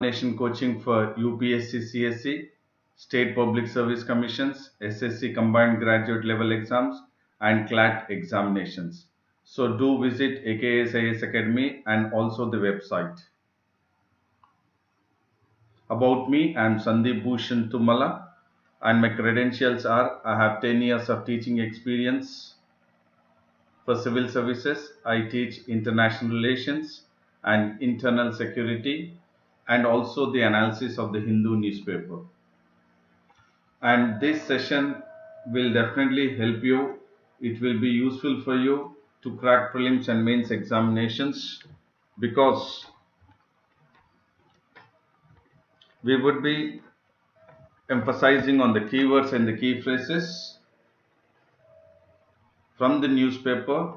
Nation coaching for UPSC CSC, State Public Service Commissions, SSC Combined Graduate Level Exams, and CLAT examinations. So do visit AKSIS Academy and also the website. About me, I am Sandeep Bhushan Tumala, and my credentials are I have 10 years of teaching experience for civil services. I teach international relations and internal security and also the analysis of the Hindu newspaper. And this session will definitely help you. It will be useful for you to crack prelims and mains examinations because we would be emphasizing on the keywords and the key phrases from the newspaper.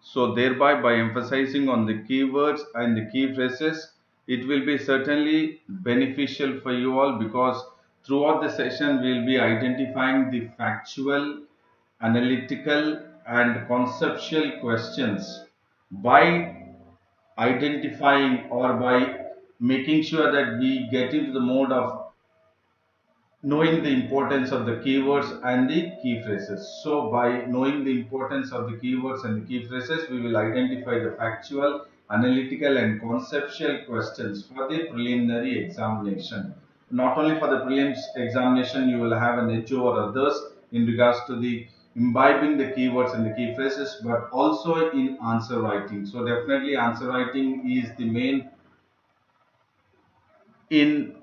So thereby by emphasizing on the keywords and the key phrases, it will be certainly beneficial for you all because throughout the session we will be identifying the factual, analytical and conceptual questions by identifying or by making sure that we get into the mode of knowing the importance of the keywords and the key phrases. So by knowing the importance of the keywords and the key phrases, we will identify the factual, analytical and conceptual questions for the preliminary examination. Not only for the prelims examination, you will have an edge over others in regards to the imbibing the keywords and the key phrases, but also in answer writing. So definitely answer writing is the in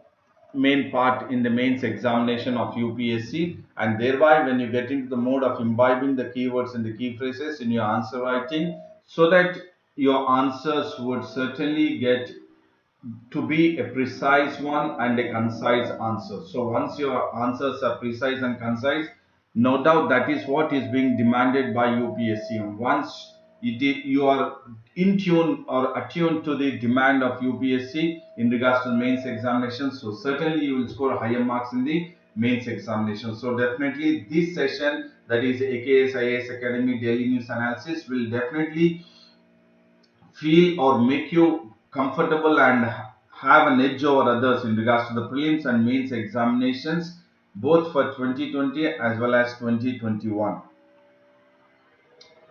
main part in the mains examination of UPSC, and thereby when you get into the mode of imbibing the keywords and the key phrases in your answer writing, so that your answers would certainly get to be a precise one and a concise answer. So once your answers are precise and concise, no doubt that is what is being demanded by UPSC. And once you are in tune or attuned to the demand of UPSC in regards to the mains examination, so certainly you will score higher marks in the mains examination. So definitely this session, that is AKS IAS Academy Daily News Analysis, will definitely feel or make you comfortable and have an edge over others in regards to the prelims and mains examinations both for 2020 as well as 2021.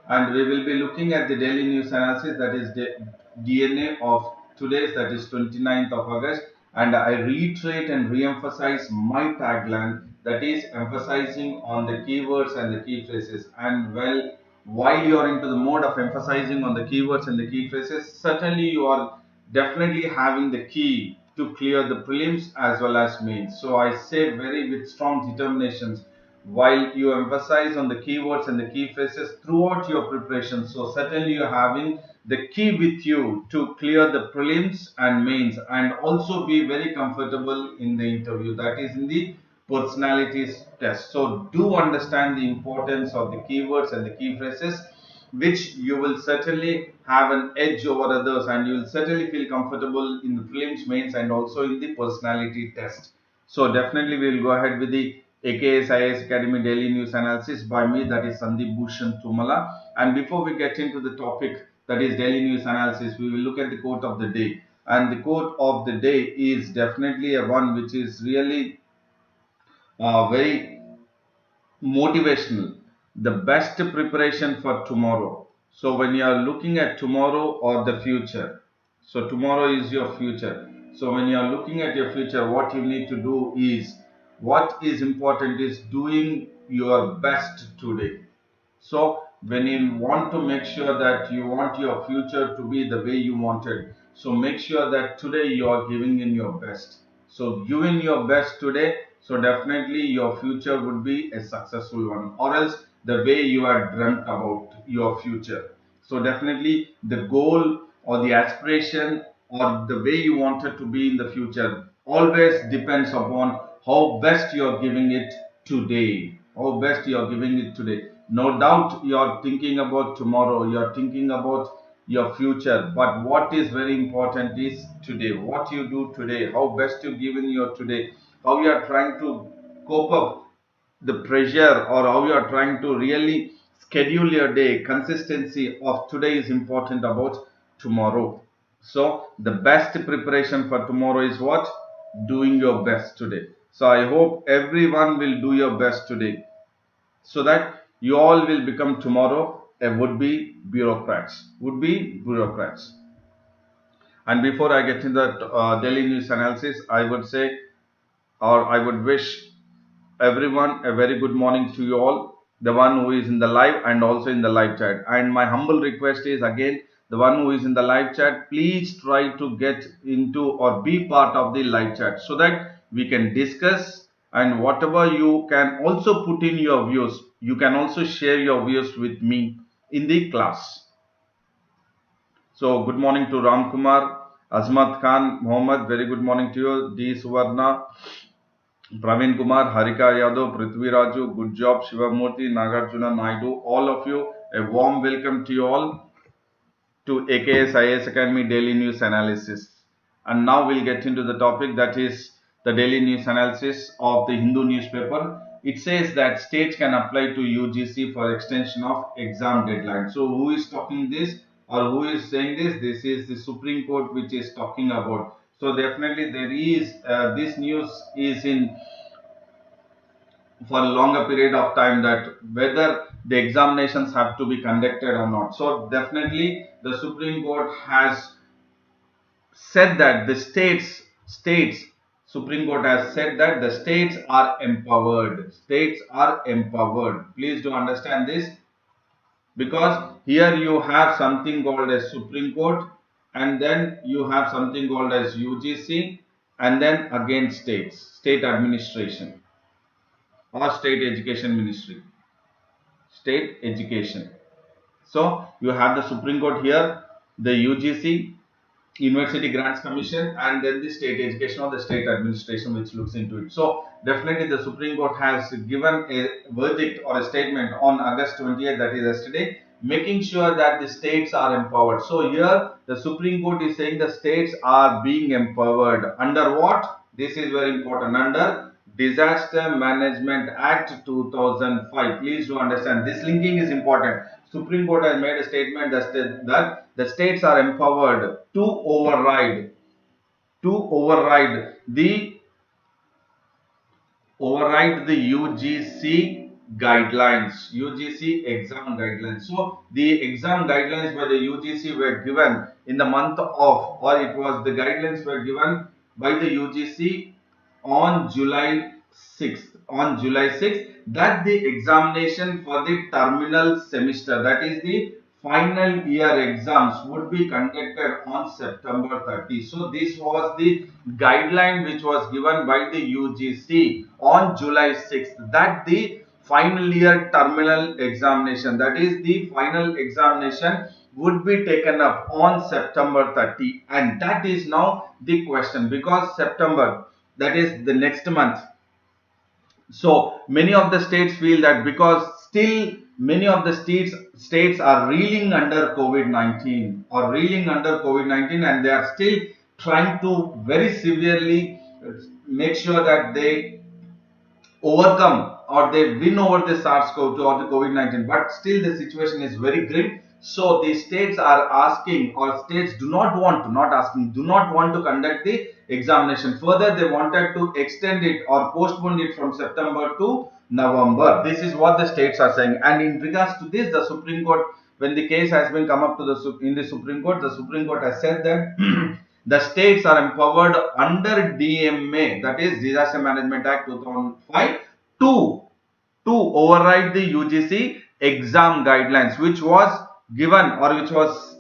And we will be looking at the daily news analysis, that is DNA of today's, that is 29th of August. And I reiterate and re-emphasize my tagline, that is emphasizing on the keywords and the key phrases. And well, while you are into the mode of emphasizing on the keywords and the key phrases, certainly you are definitely having the key to clear the prelims as well as mains. So I say very with strong determinations, while you emphasize on the keywords and the key phrases throughout your preparation, so certainly you're having the key with you to clear the prelims and mains and also be very comfortable in the interview, that is in the personalities test. So do understand the importance of the keywords and the key phrases, which you will certainly have an edge over others and you will certainly feel comfortable in the prelims, mains and also in the personality test. So definitely we will go ahead with the AKS IAS Academy Daily News Analysis by me, that is Sandeep Bhushan Tumala. And before we get into the topic, that is Daily News Analysis, we will look at the quote of the day. And the quote of the day is definitely a one which is really very motivational. The best preparation for tomorrow. So when you are looking at tomorrow or the future, so tomorrow is your future. So when you are looking at your future, what you need to do is, what is important is doing your best today. So when you want to make sure that you want your future to be the way you wanted, so make sure that today you are giving in your best. So giving your best today, so definitely your future would be a successful one, or else the way you are dreamt about your future. So definitely the goal or the aspiration or the way you want it to be in the future always depends upon how best you are giving it today. How best you are giving it today. No doubt you are thinking about tomorrow, you are thinking about your future, but what is very important is today. What you do today, how best you give in your today, how you are trying to cope up the pressure, or how you are trying to really schedule your day. Consistency of today is important about tomorrow. So the best preparation for tomorrow is what? Doing your best today. So I hope everyone will do your best today, so that you all will become tomorrow a would-be bureaucrats. Would-be bureaucrats. And before I get into the daily news analysis, I would say, or I would wish everyone a very good morning to you all, the one who is in the live and also in the live chat. And my humble request is again, the one who is in the live chat, please try to get into or be part of the live chat so that we can discuss, and whatever you can also put in your views, you can also share your views with me in the class. So good morning to Ram Kumar, Azmat Khan, Mohammed, very good morning to you, D. Suvarna, Praveen Kumar, Harika Yadav, Prithvi Raju, good job, Shivamurthy, Nagarjuna Naidu, all of you, a warm welcome to you all to AKS IAS Academy Daily News Analysis. And now we'll get into the topic, that is the daily news analysis of the Hindu newspaper. It says that states can apply to UGC for extension of exam deadline. So who is talking this, or who is saying this? This is the Supreme Court which is talking about. So definitely there is, this news is in for a longer period of time, that whether the examinations have to be conducted or not. So definitely the Supreme Court has said that the states Supreme Court has said that the states are empowered. States are empowered. Please do understand this, because here you have something called as Supreme Court, and then you have something called as UGC, and then again states, state administration or state education ministry, state education. So you have the Supreme Court here, the UGC, University Grants Commission, and then the state education or the state administration which looks into it. So definitely the Supreme Court has given a verdict or a statement on August 20th, that is yesterday, making sure that the states are empowered. So here the Supreme Court is saying the states are being empowered under what? This is very important, under Disaster Management Act 2005. Please do understand, this linking is important. Supreme Court has made a statement that the states are empowered to override the UGC guidelines, UGC exam guidelines. So the exam guidelines by the UGC were given in the month of, or it was the guidelines were given by the UGC on July 6th. On July 6th, that the examination for the terminal semester, that is the final year exams, would be conducted on September 30. So this was the guideline which was given by the UGC on July 6th, that the final year terminal examination, that is the final examination, would be taken up on September 30. And that is now the question, because September, that is the next month. So many of the states feel that because still many of the states are reeling under COVID-19 and they are still trying to very severely make sure that they overcome or they win over the SARS-CoV-2 or the COVID-19, but still the situation is very grim. So the states are asking, or states do not want to conduct the examination. Further, they wanted to extend it or postpone it from September to November. This is what the states are saying. And in regards to this, the Supreme Court, when the case has been come up to the Supreme Court has said that the states are empowered under DMA, that is Disaster Management Act 2005, to override the UGC exam guidelines, which was given or which was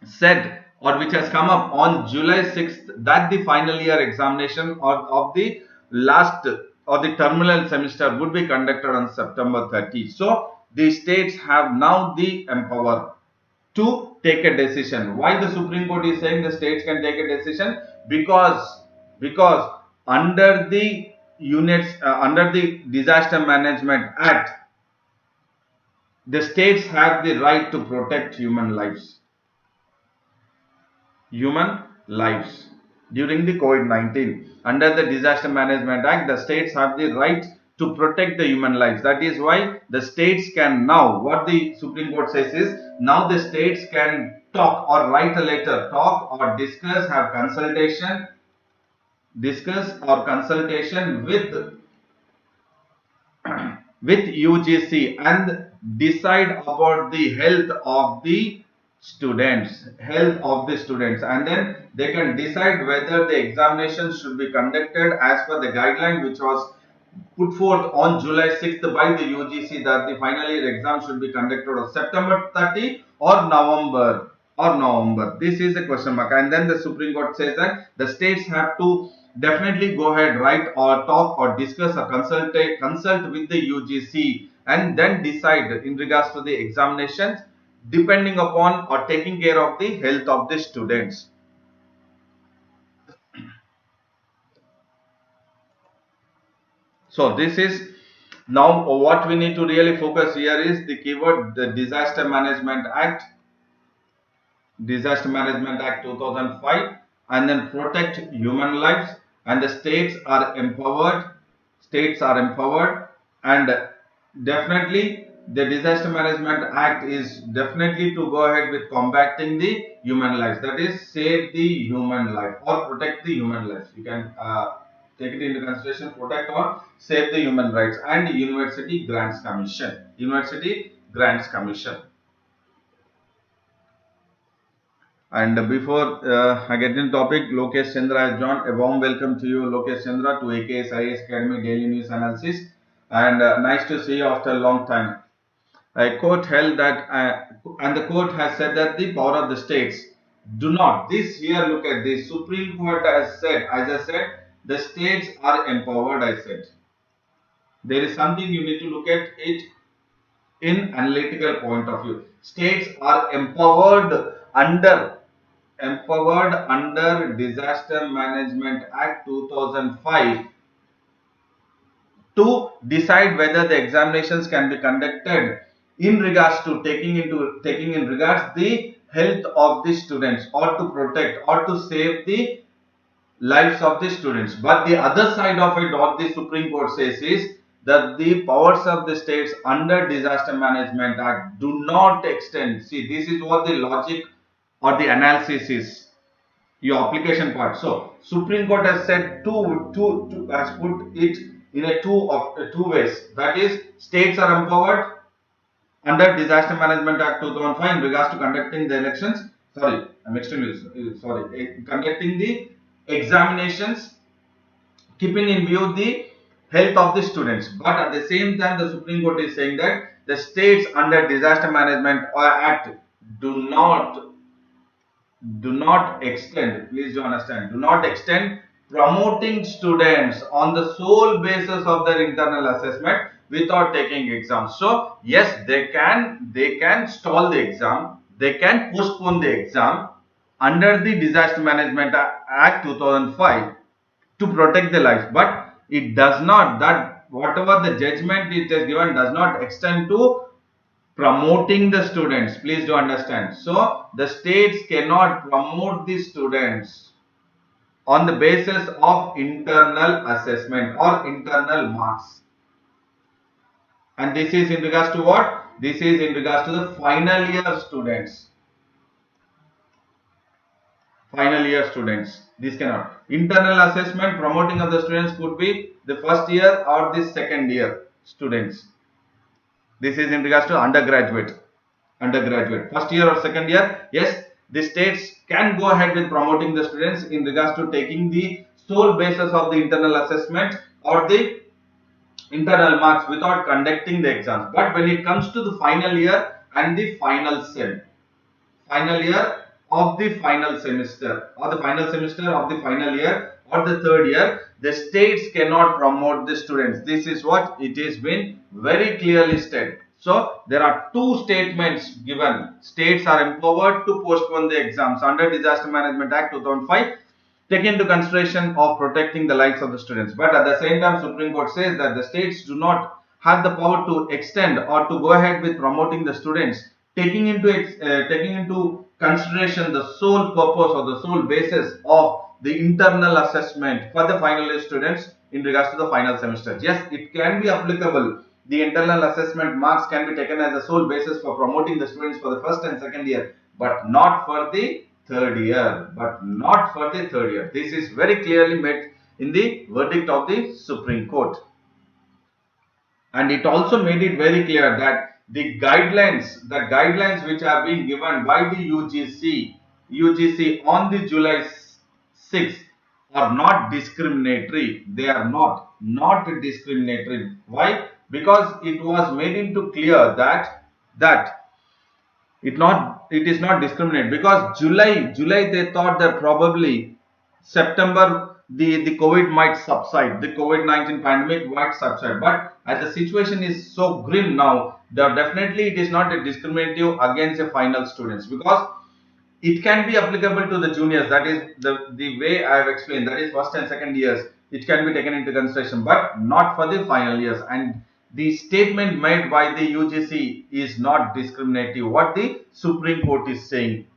said or which has come up on July 6th, that the final year examination of the last or the terminal semester would be conducted on September 30. So the states have now the empower to take a decision. Why the Supreme Court is saying the states can take a decision? Because under the under the Disaster Management Act, the states have the right to protect human lives during the COVID-19. Under the Disaster Management Act, the states have the right to protect the human lives. That is why the states can now, what the Supreme Court says is, now the states can talk or write a letter, talk or discuss, have consultation, discuss or consultation with UGC and decide about the health of the students, and then they can decide whether the examination should be conducted as per the guideline which was put forth on July 6th by the UGC, that the final year exam should be conducted on September 30 or November. This is a question mark. And then the Supreme Court says that the states have to definitely go ahead, write or talk or discuss or consult with the UGC and then decide in regards to the examinations depending upon or taking care of the health of the students. So this is now what we need to really focus here is the keyword, the Disaster Management Act 2005, and then protect human lives, and the states are empowered, and definitely the Disaster Management Act is definitely to go ahead with combating the human lives, that is save the human life or protect the human lives. You can take it into consideration, protect or save the human rights. And University Grants Commission. And before I get into topic, Lokesh Chandra has joined. A warm welcome to you, Lokesh Chandra, to AKS IAS Academy Daily News Analysis. And nice to see you after a long time. A court held that, and the court has said that the power of the states do not. This here, look at this. Supreme Court has said, as I said, the states are empowered. I said there is something you need to look at it in analytical point of view. States are empowered under Disaster Management Act 2005 to decide whether the examinations can be conducted in regards to taking in regards the health of the students, or to protect or to save the lives of the students. But the other side of it, what the Supreme Court says is that the powers of the states under Disaster Management Act do not extend. See, this is what the logic or the analysis is, your application part. So Supreme Court has said has put it in a two ways. That is, states are empowered under Disaster Management Act 2005 in regards to conducting the elections. Sorry, I'm extremely sorry. Conducting the examinations, keeping in view the health of the students. But at the same time, the Supreme Court is saying that the states under Disaster Management Act do not extend, please do understand, do not extend promoting students on the sole basis of their internal assessment without taking exams. So yes, they can stall the exam, they can postpone the exam under the Disaster Management Act 2005 to protect the lives, but it does not, that whatever the judgment it is given does not extend to promoting the students. Please do understand. So the states cannot promote the students on the basis of internal assessment or internal marks. And this is in regards to what? This is in regards to the final year students. This cannot. Internal assessment promoting of the students could be the first year or the second year students. This is in regards to undergraduate. First year or second year, yes, the states can go ahead with promoting the students in regards to taking the sole basis of the internal assessment or the internal marks without conducting the exams. But when it comes to the final year and the final year of the final semester, or the final semester of the final year or the third year, the states cannot promote the students. This is what it has been very clearly stated. So there are two statements given. States are empowered to postpone the exams under Disaster Management Act 2005, taking into consideration of protecting the lives of the students. But at the same time, Supreme Court says that the states do not have the power to extend or to go ahead with promoting the students, taking into consideration the sole purpose or the sole basis of the internal assessment for the final year students in regards to the final semester. Yes, it can be applicable. The internal assessment marks can be taken as the sole basis for promoting the students for the first and second year. but not for the third year. But not for the third year. This is very clearly made in the verdict of the Supreme Court. And it also made it very clear that the guidelines which are being given by the UGC on the July 6th are not discriminatory. They are not discriminatory. Why? Because it was made into clear that it is not discriminate, because July they thought that probably September the COVID might subside, the COVID-19 pandemic might subside, but as the situation is so grim now, definitely it is not a discriminative against the final students, because it can be applicable to the juniors. That is the way I have explained, that is first and second years, it can be taken into consideration, but not for the final years. And the statement made by the UGC is not discriminative, what the Supreme Court is saying.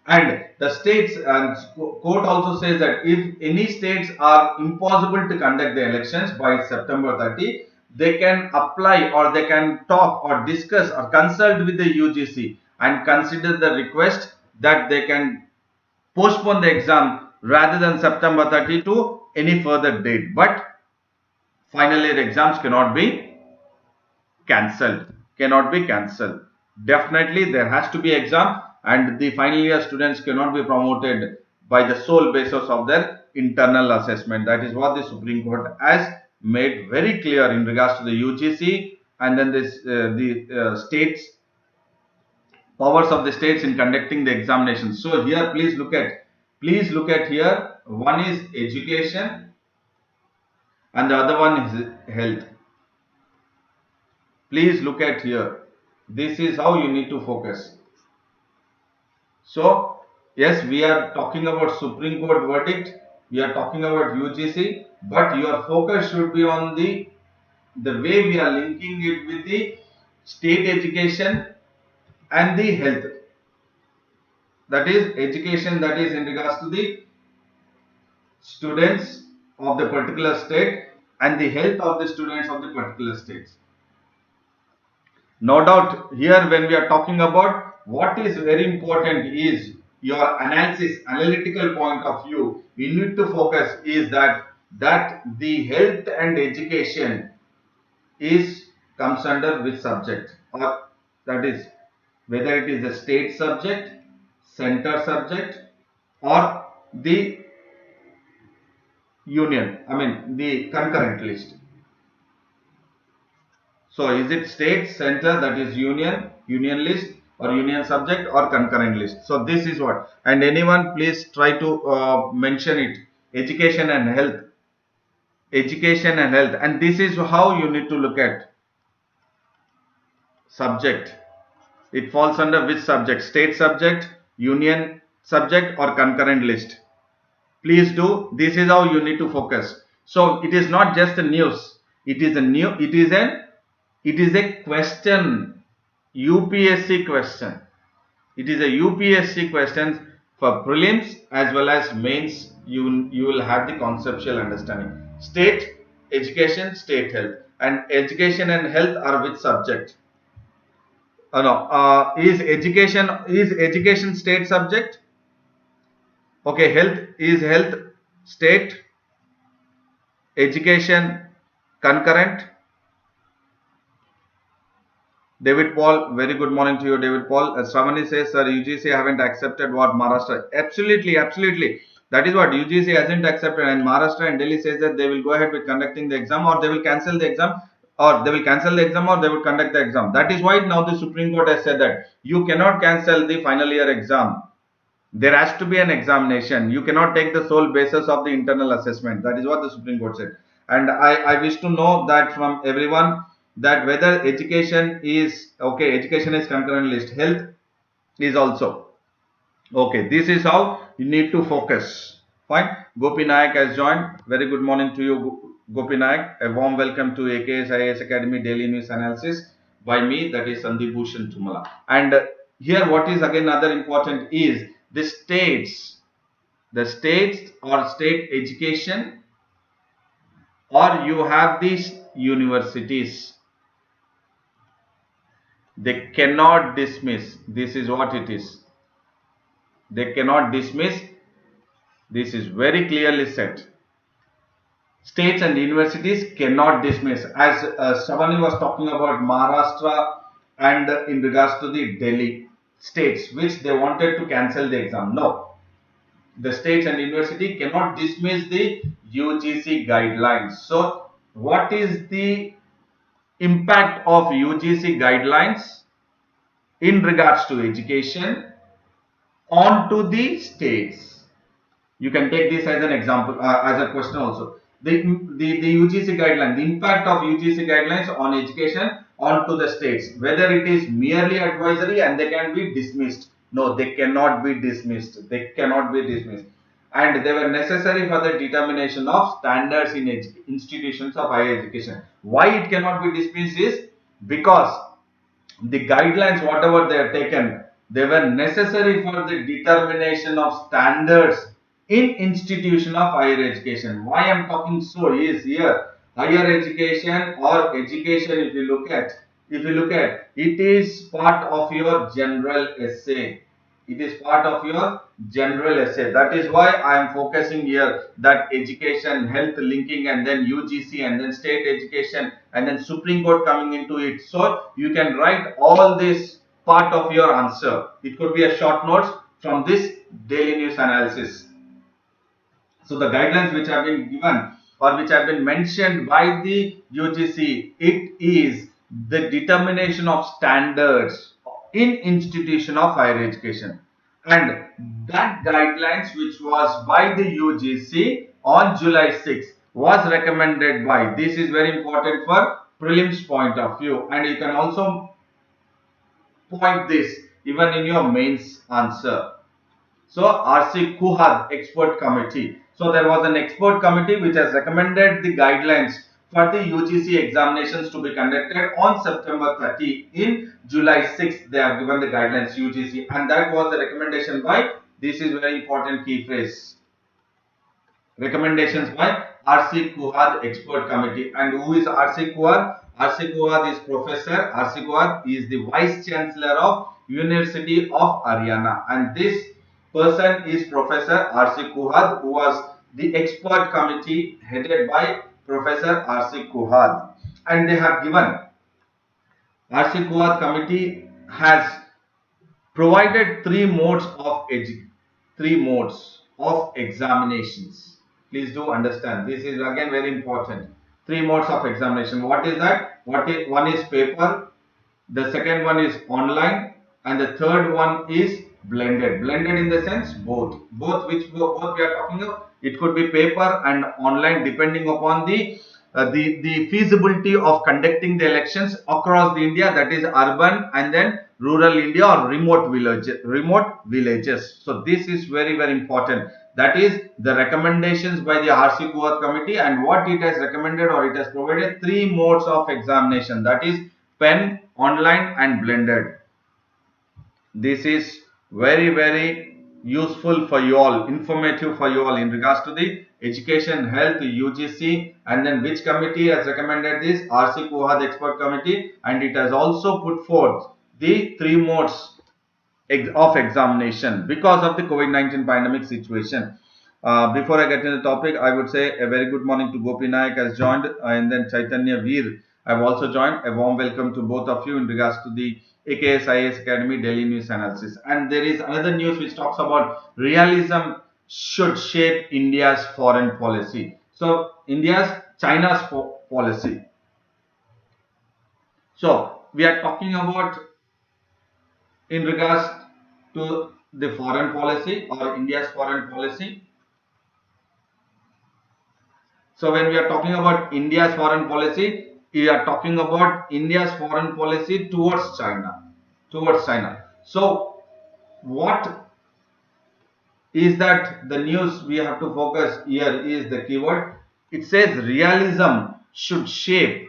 And the states and court also says that if any states are impossible to conduct the elections by September 30, they can apply, or they can talk or discuss or consult with the UGC and consider the request that they can postpone the exam rather than September 30 to any further date. But final year exams cannot be cancelled. Definitely there has to be exam, and the final year students cannot be promoted by the sole basis of their internal assessment. That is what the Supreme Court has made very clear in regards to the UGC, and then the states, powers of the states in conducting the examinations. So here please look at here, one is education and the other one is health. Please look at here. This is how you need to focus. So yes, we are talking about Supreme Court verdict, we are talking about UGC, but your focus should be on the way we are linking it with the state education and the health. That is education, that is in regards to the students of the particular state, and the health of the students of the particular states. No doubt here when we are talking about, what is very important is your analytical point of view. We need to focus is that the health and education comes under which subject, or that is whether it is a state subject, center subject, or the union, the concurrent list. So is it state, center, that is union list, or union subject, or concurrent list? So this is what, and anyone please try to mention it, education and health, and this is how you need to look at subject. It falls under which subject, state subject, union subject, or concurrent list. Please do, this is how you need to focus. So it is not just a news, it is a question, UPSC question. It is a UPSC question for prelims as well as mains. You will have the conceptual understanding. State education, state health, and education and health are which subject? Is education state subject? Okay, health state, education concurrent. David Paul, very good morning to you, David Paul. Shravani says, sir, UGC haven't accepted what Maharashtra. Absolutely. That is what UGC hasn't accepted, and Maharashtra and Delhi says that they will go ahead with conducting the exam, or they will cancel the exam, or they will conduct the exam. That is why now the Supreme Court has said that you cannot cancel the final year exam. There has to be an examination. You cannot take the sole basis of the internal assessment. That is what the Supreme Court said. And I wish to know that from everyone, that whether education is okay, education is concurrent list, health is also okay. This is how you need to focus. Fine. Gopi Nayak has joined. Very good morning to you, Gopi Nayak. A warm welcome to AKS IAS Academy Daily News Analysis by me, that is Sandeep Bhushan Tumala. And here what is again another important is the states or state education, or you have these universities. They cannot dismiss. This is what it is. They cannot dismiss. This is very clearly said. States and universities cannot dismiss. As Shravani was talking about Maharashtra and in regards to the Delhi states, which they wanted to cancel the exam. No, the states and university cannot dismiss the UGC guidelines. So, what is the impact of UGC guidelines in regards to education onto the states? You can take this as an example, as a question also. The UGC guideline, the impact of UGC guidelines on education onto the states, whether it is merely advisory and they can be dismissed. No, they cannot be dismissed. They cannot be dismissed. And they were necessary for the determination of standards in institutions of higher education. Why it cannot be dismissed is because the guidelines, whatever they have taken, they were necessary for the determination of standards in institution of higher education. Why I am talking so is here higher education or education, if you look at it is part of your general essay. It is part of your general essay. That is why I am focusing here that education, health linking, and then UGC, and then state education, and then Supreme Court coming into it. So you can write all this part of your answer. It could be a short notes from this daily news analysis. So the guidelines which have been given or which have been mentioned by the UGC, it is the determination of standards in institution of higher education, and that guidelines which was by the UGC on July 6 was recommended by, this is very important for prelims point of view, and you can also point this even in your mains answer. So RC Kuhad expert committee. So there was an expert committee which has recommended the guidelines for the UGC examinations to be conducted on September 30. In July 6th, they have given the guidelines UGC, and that was the recommendation by, this is very important key phrase, recommendations by RC Kuhad expert committee. And who is RC Kuhad? RC Kuhad is Professor. RC Kuhad is the Vice Chancellor of University of Haryana, and this person is Professor RC Kuhad, who was the expert committee headed by Professor RC Kuhad. And they have given, RC Kuhad committee has provided three modes of examinations. Please do understand, this is again very important. Three modes of examination. What is that? One is paper, the second one is online, and the third one is blended. Blended in the sense both which both we are talking about. It could be paper and online depending upon the feasibility of conducting the elections across the India, that is urban and then rural India or remote villages. So this is very, very important. That is the recommendations by the RC Kuhad committee, and what it has recommended or it has provided three modes of examination, that is pen, online and blended. This is very, very useful for you all, informative for you all in regards to the education, health, UGC, and then which committee has recommended this? RC Kuhad expert committee, and it has also put forth the three modes of examination because of the COVID-19 pandemic situation. Before I get into the topic, I would say a very good morning to Gopi Nayak has joined, and then Chaitanya Veer have also joined. A warm welcome to both of you in regards to the AKS IAS Academy Daily News Analysis. And there is another news which talks about realism should shape India's foreign policy. So China's policy. So we are talking about in regards to the foreign policy or India's foreign policy. So when we are talking about India's foreign policy, we are talking about India's foreign policy towards China. So what is that the news we have to focus here is the keyword. It says realism should shape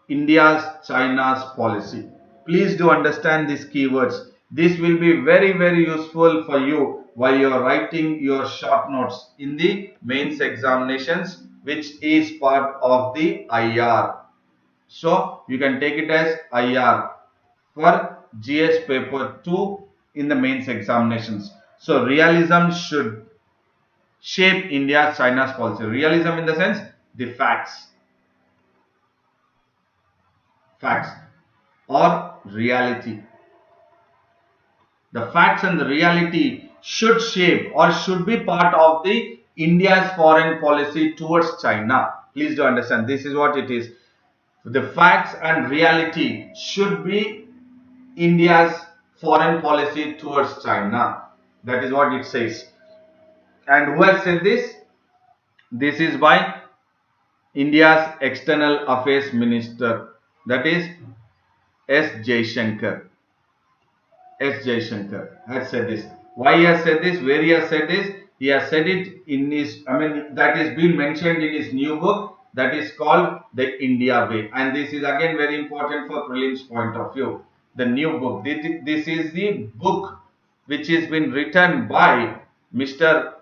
India's China's policy. Please do understand these keywords. This will be very, very useful for you while you are writing your short notes in the mains examinations, which is part of the IR. So you can take it as IR for GS paper 2 in the mains examinations. So realism should shape India's China's policy. Realism in the sense the facts or reality. The facts and the reality should shape or should be part of the India's foreign policy towards China. Please do understand, this is what it is. The facts and reality should be India's foreign policy towards China. That is what it says. And who has said this? This is by India's External Affairs Minister, that is S. Jaishankar. S. Jaishankar has said this. Why he has said this? Where he has said this? He has said it in his, that is being mentioned in his new book, that is called The India Way. And this is again very important for prelims point of view. The new book. This is the book which has been written by Mr.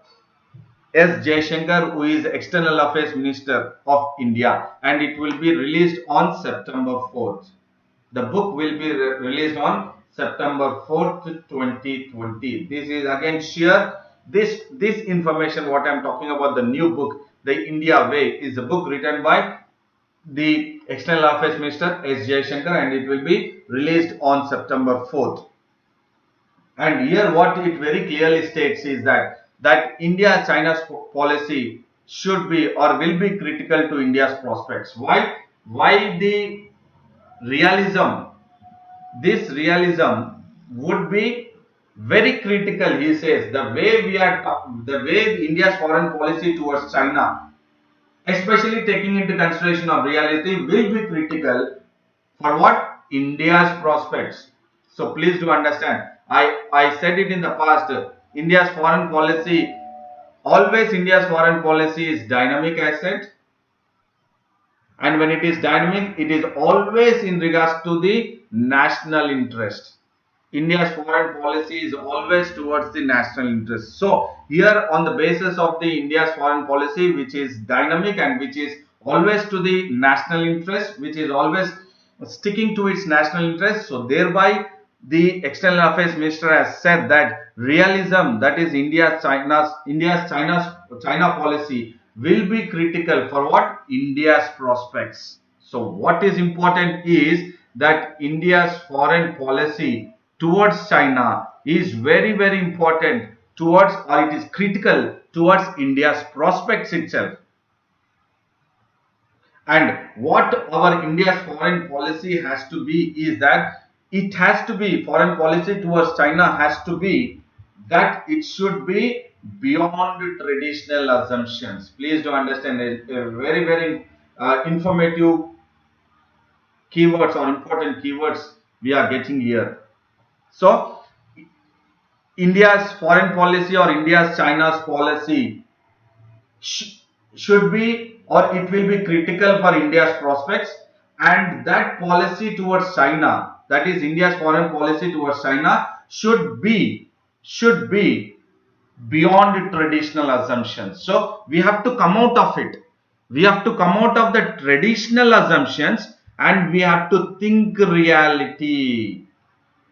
S. Jaishankar, who is External Affairs Minister of India, and it will be released on September 4th. The book will be released on September 4th, 2020. This is again sheer, this information what I am talking about, the new book, The India Way, is a book written by the External Affairs Minister S. Jaishankar, and it will be released on September 4th. And here what it very clearly states is that India-China's policy should be or will be critical to India's prospects. Why? Why the realism? This realism would be very critical, he says. The way India's foreign policy towards China, especially taking into consideration of reality, will be critical for what? India's prospects. So please do understand. I said it in the past. India's foreign policy is dynamic asset, and when it is dynamic, it is always in regards to the national interest. India's foreign policy is always towards the national interest. So here, on the basis of the India's foreign policy, which is dynamic and which is always to the national interest, which is always sticking to its national interest, so thereby the External Affairs Minister has said that realism, that is China policy, will be critical for what? India's prospects. So what is important is that India's foreign policy towards China is very, very important towards, or it is critical towards India's prospects itself. And what our India's foreign policy has to be is that it has to be, foreign policy towards China has to be that it should be beyond traditional assumptions. Please do understand, a very, very informative keywords or important keywords we are getting here. So India's foreign policy or India's China's policy should be, or it will be critical for India's prospects, and that policy towards China, that is India's foreign policy towards China, should be beyond traditional assumptions. So we have to come out of it. We have to come out of the traditional assumptions and we have to think reality,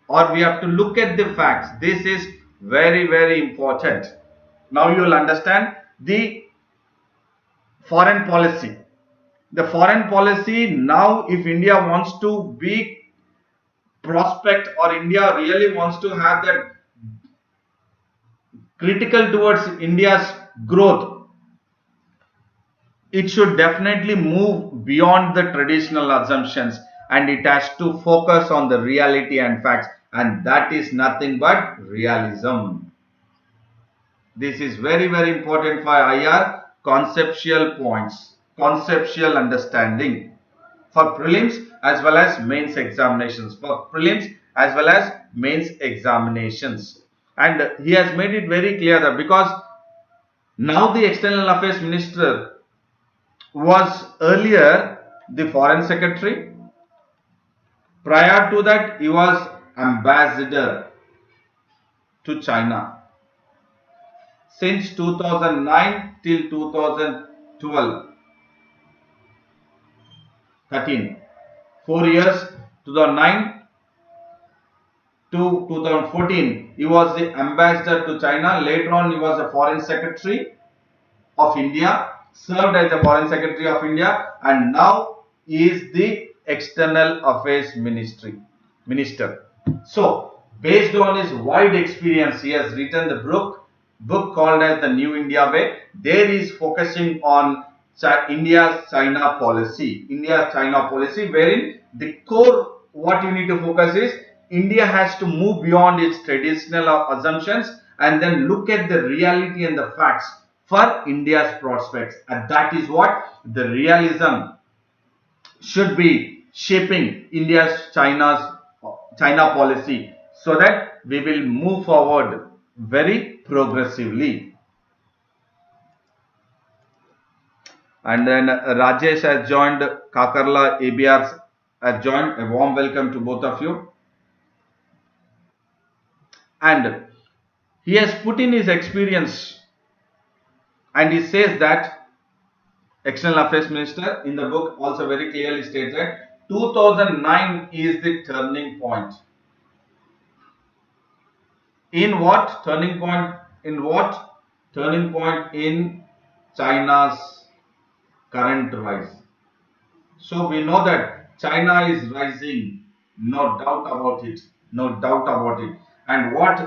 or we have to look at the facts. This is very, very important. Now you will understand the foreign policy. The foreign policy now, if India wants to be prospect, or India really wants to have that critical towards India's growth, it should definitely move beyond the traditional assumptions and it has to focus on the reality and facts, and that is nothing but realism. This is very, very important for IR conceptual points, conceptual understanding for prelims as well as mains examinations, and he has made it very clear that because now the External Affairs Minister was earlier the Foreign Secretary. Prior to that, he was Ambassador to China since 2009 till 2012, 13. 4 years, 2009 to 2014, he was the ambassador to China. Later on, he was the foreign secretary of India, served as the foreign secretary of India, and now he is the external affairs minister. So, based on his wide experience, he has written the book called as the New India Way. There he is focusing on India's China policy. Wherein the core what you need to focus is India has to move beyond its traditional assumptions and then look at the reality and the facts for India's prospects. And that is what the realism should be shaping China policy, so that we will move forward very progressively. And then Rajesh has joined, Kakarla ABR has joined. A warm welcome to both of you. And he has put in his experience, and he says that External Affairs Minister in the book also very clearly states that 2009 is the turning point. In what turning point? In what turning point in China's current rise? So we know that China is rising, no doubt about it, no doubt about it. And what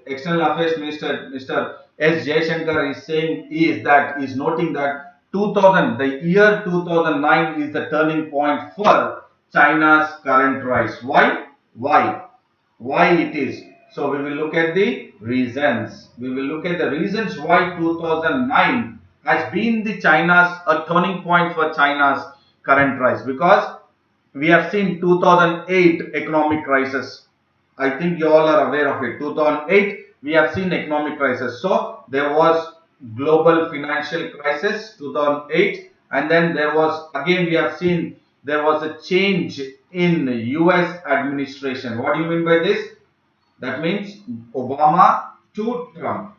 External Affairs Minister Mr. S. Jaishankar is saying is that is noting that the year 2009 is the turning point for China's current rise. Why? Why it is? So we will look at the reasons. We will look at the reasons why 2009 has been a turning point for China's current rise, because we have seen 2008 economic crisis. I think you all are aware of it. 2008 we have seen economic crisis. So there was global financial crisis 2008, and then there was, again we have seen there was a change in US administration. What do you mean by this? That means Obama to Trump.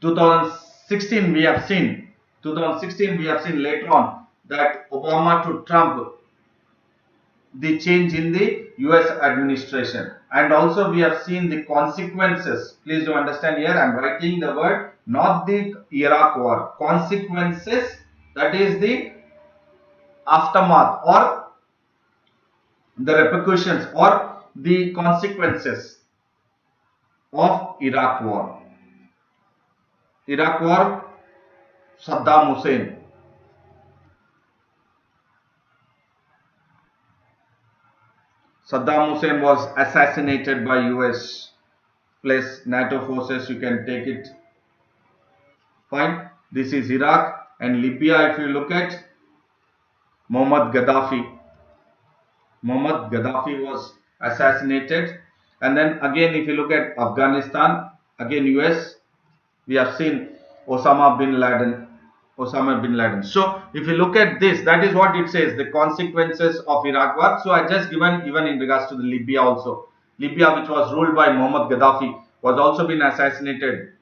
2016 we have seen later on that Obama to Trump, the change in the US administration, and also we have seen the consequences. Please do understand, here I am writing the word, not the Iraq war. Consequences, that is the aftermath or the repercussions or the consequences of Iraq war. Saddam Hussein. Saddam Hussein was assassinated by US plus NATO forces. You can take it. Fine. This is Iraq. And Libya, if you look at Muammar Gaddafi. Muammar Gaddafi was assassinated. And then again, if you look at Afghanistan, again US, we have seen Osama bin Laden. So if you look at this, that is what it says, the consequences of Iraq war. So I just given even in regards to the Libya also. Libya, which was ruled by Muammar Gaddafi, was also been assassinated.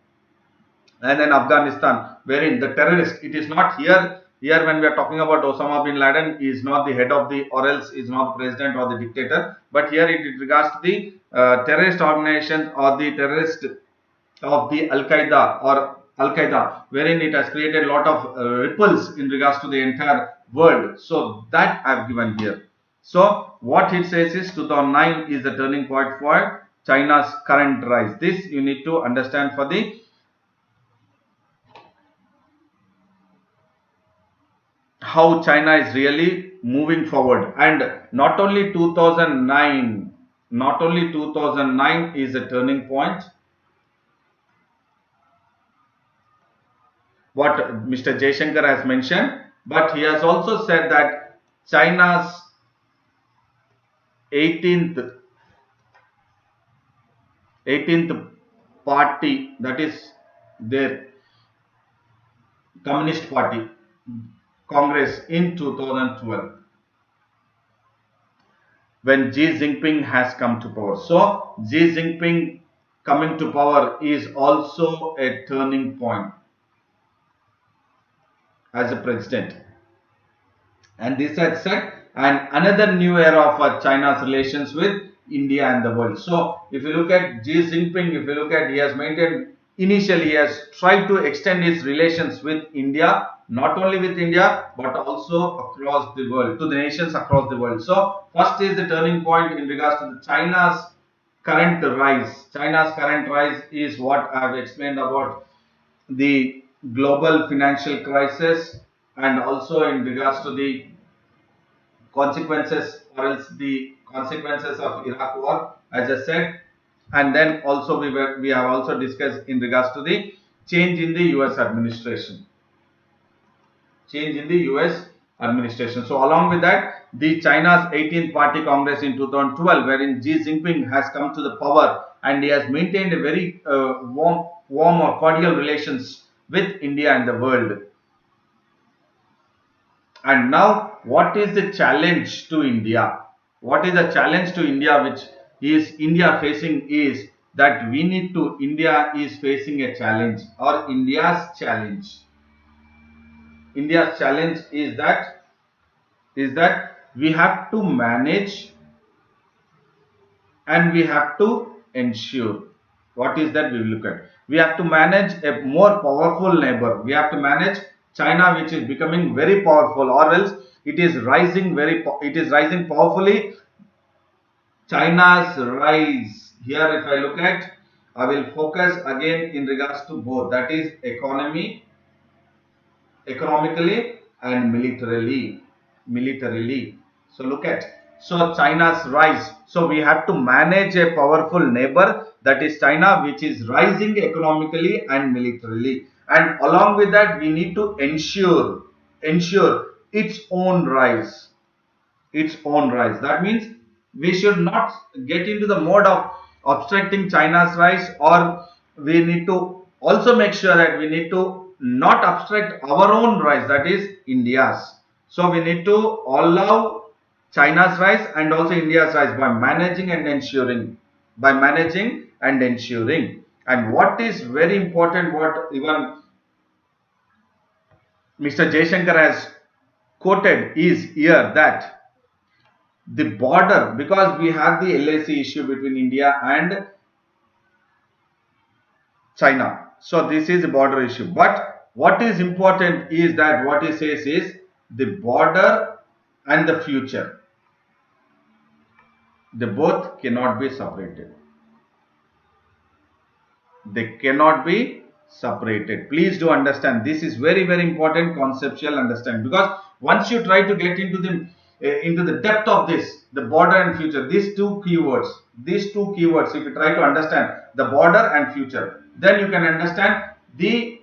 And then Afghanistan, wherein the terrorist, it is not here when we are talking about Osama bin Laden, he is not the head of the, or else is not the president or the dictator, but here it regards to the terrorist organization or the terrorist of the Al-Qaeda, wherein it has created a lot of ripples in regards to the entire world. So that I have given here. So what it says is 2009 is the turning point for China's current rise. This you need to understand for the how China is really moving forward. And not only 2009 is a turning point, what Mr. Jaishankar has mentioned, but he has also said that China's 18th party, that is their Communist Party Congress in 2012, when Xi Jinping has come to power. So Xi Jinping coming to power is also a turning point as a president. and this has set and another new era of China's relations with India and the world. So if you look at Xi Jinping, if you look at, he has maintained, initially he has tried to extend his relations with India, not only with India but also across the world, to the nations across the world. So first is the turning point in regards to the China's current rise. China's current rise is what I have explained about the global financial crisis, and also in regards to the consequences, or else the consequences of Iraq war, as I said. And then also we have also discussed in regards to the change in the US administration. Change in the US administration. So along with that, the China's 18th Party Congress in 2012, wherein Xi Jinping has come to the power and he has maintained a very warm or cordial relations with India and the world. And now, what is the challenge to India? What is the challenge to India which is India facing is that we need to, India is facing a challenge, or India's challenge. India's challenge is that we have to manage and we have to ensure. What is that we will look at? We have to manage a more powerful neighbor. We have to manage China, which is becoming very powerful, or else it is rising powerfully. China's rise. Here if I look at, I will focus again in regards to both, that is economically and militarily. So look at, so China's rise. So we have to manage a powerful neighbor, that is China, which is rising economically and militarily. And along with that, we need to ensure its own rise. That means we should not get into the mode of obstructing China's rise, or we need to also make sure that we need to not obstruct our own rise, that is India's. So we need to allow China's rise and also India's rise by managing and ensuring. And what is very important, what even Mr. Jaishankar has quoted is here, that the border, because we have the LAC issue between India and China. So this is a border issue. But what is important is that what he says is the border and the future, they both cannot be separated. They cannot be separated. Please do understand, this is very important conceptual understanding, because once you try to get into the depth of this, the border and future, these two keywords, if you try to understand the border and future, then you can understand the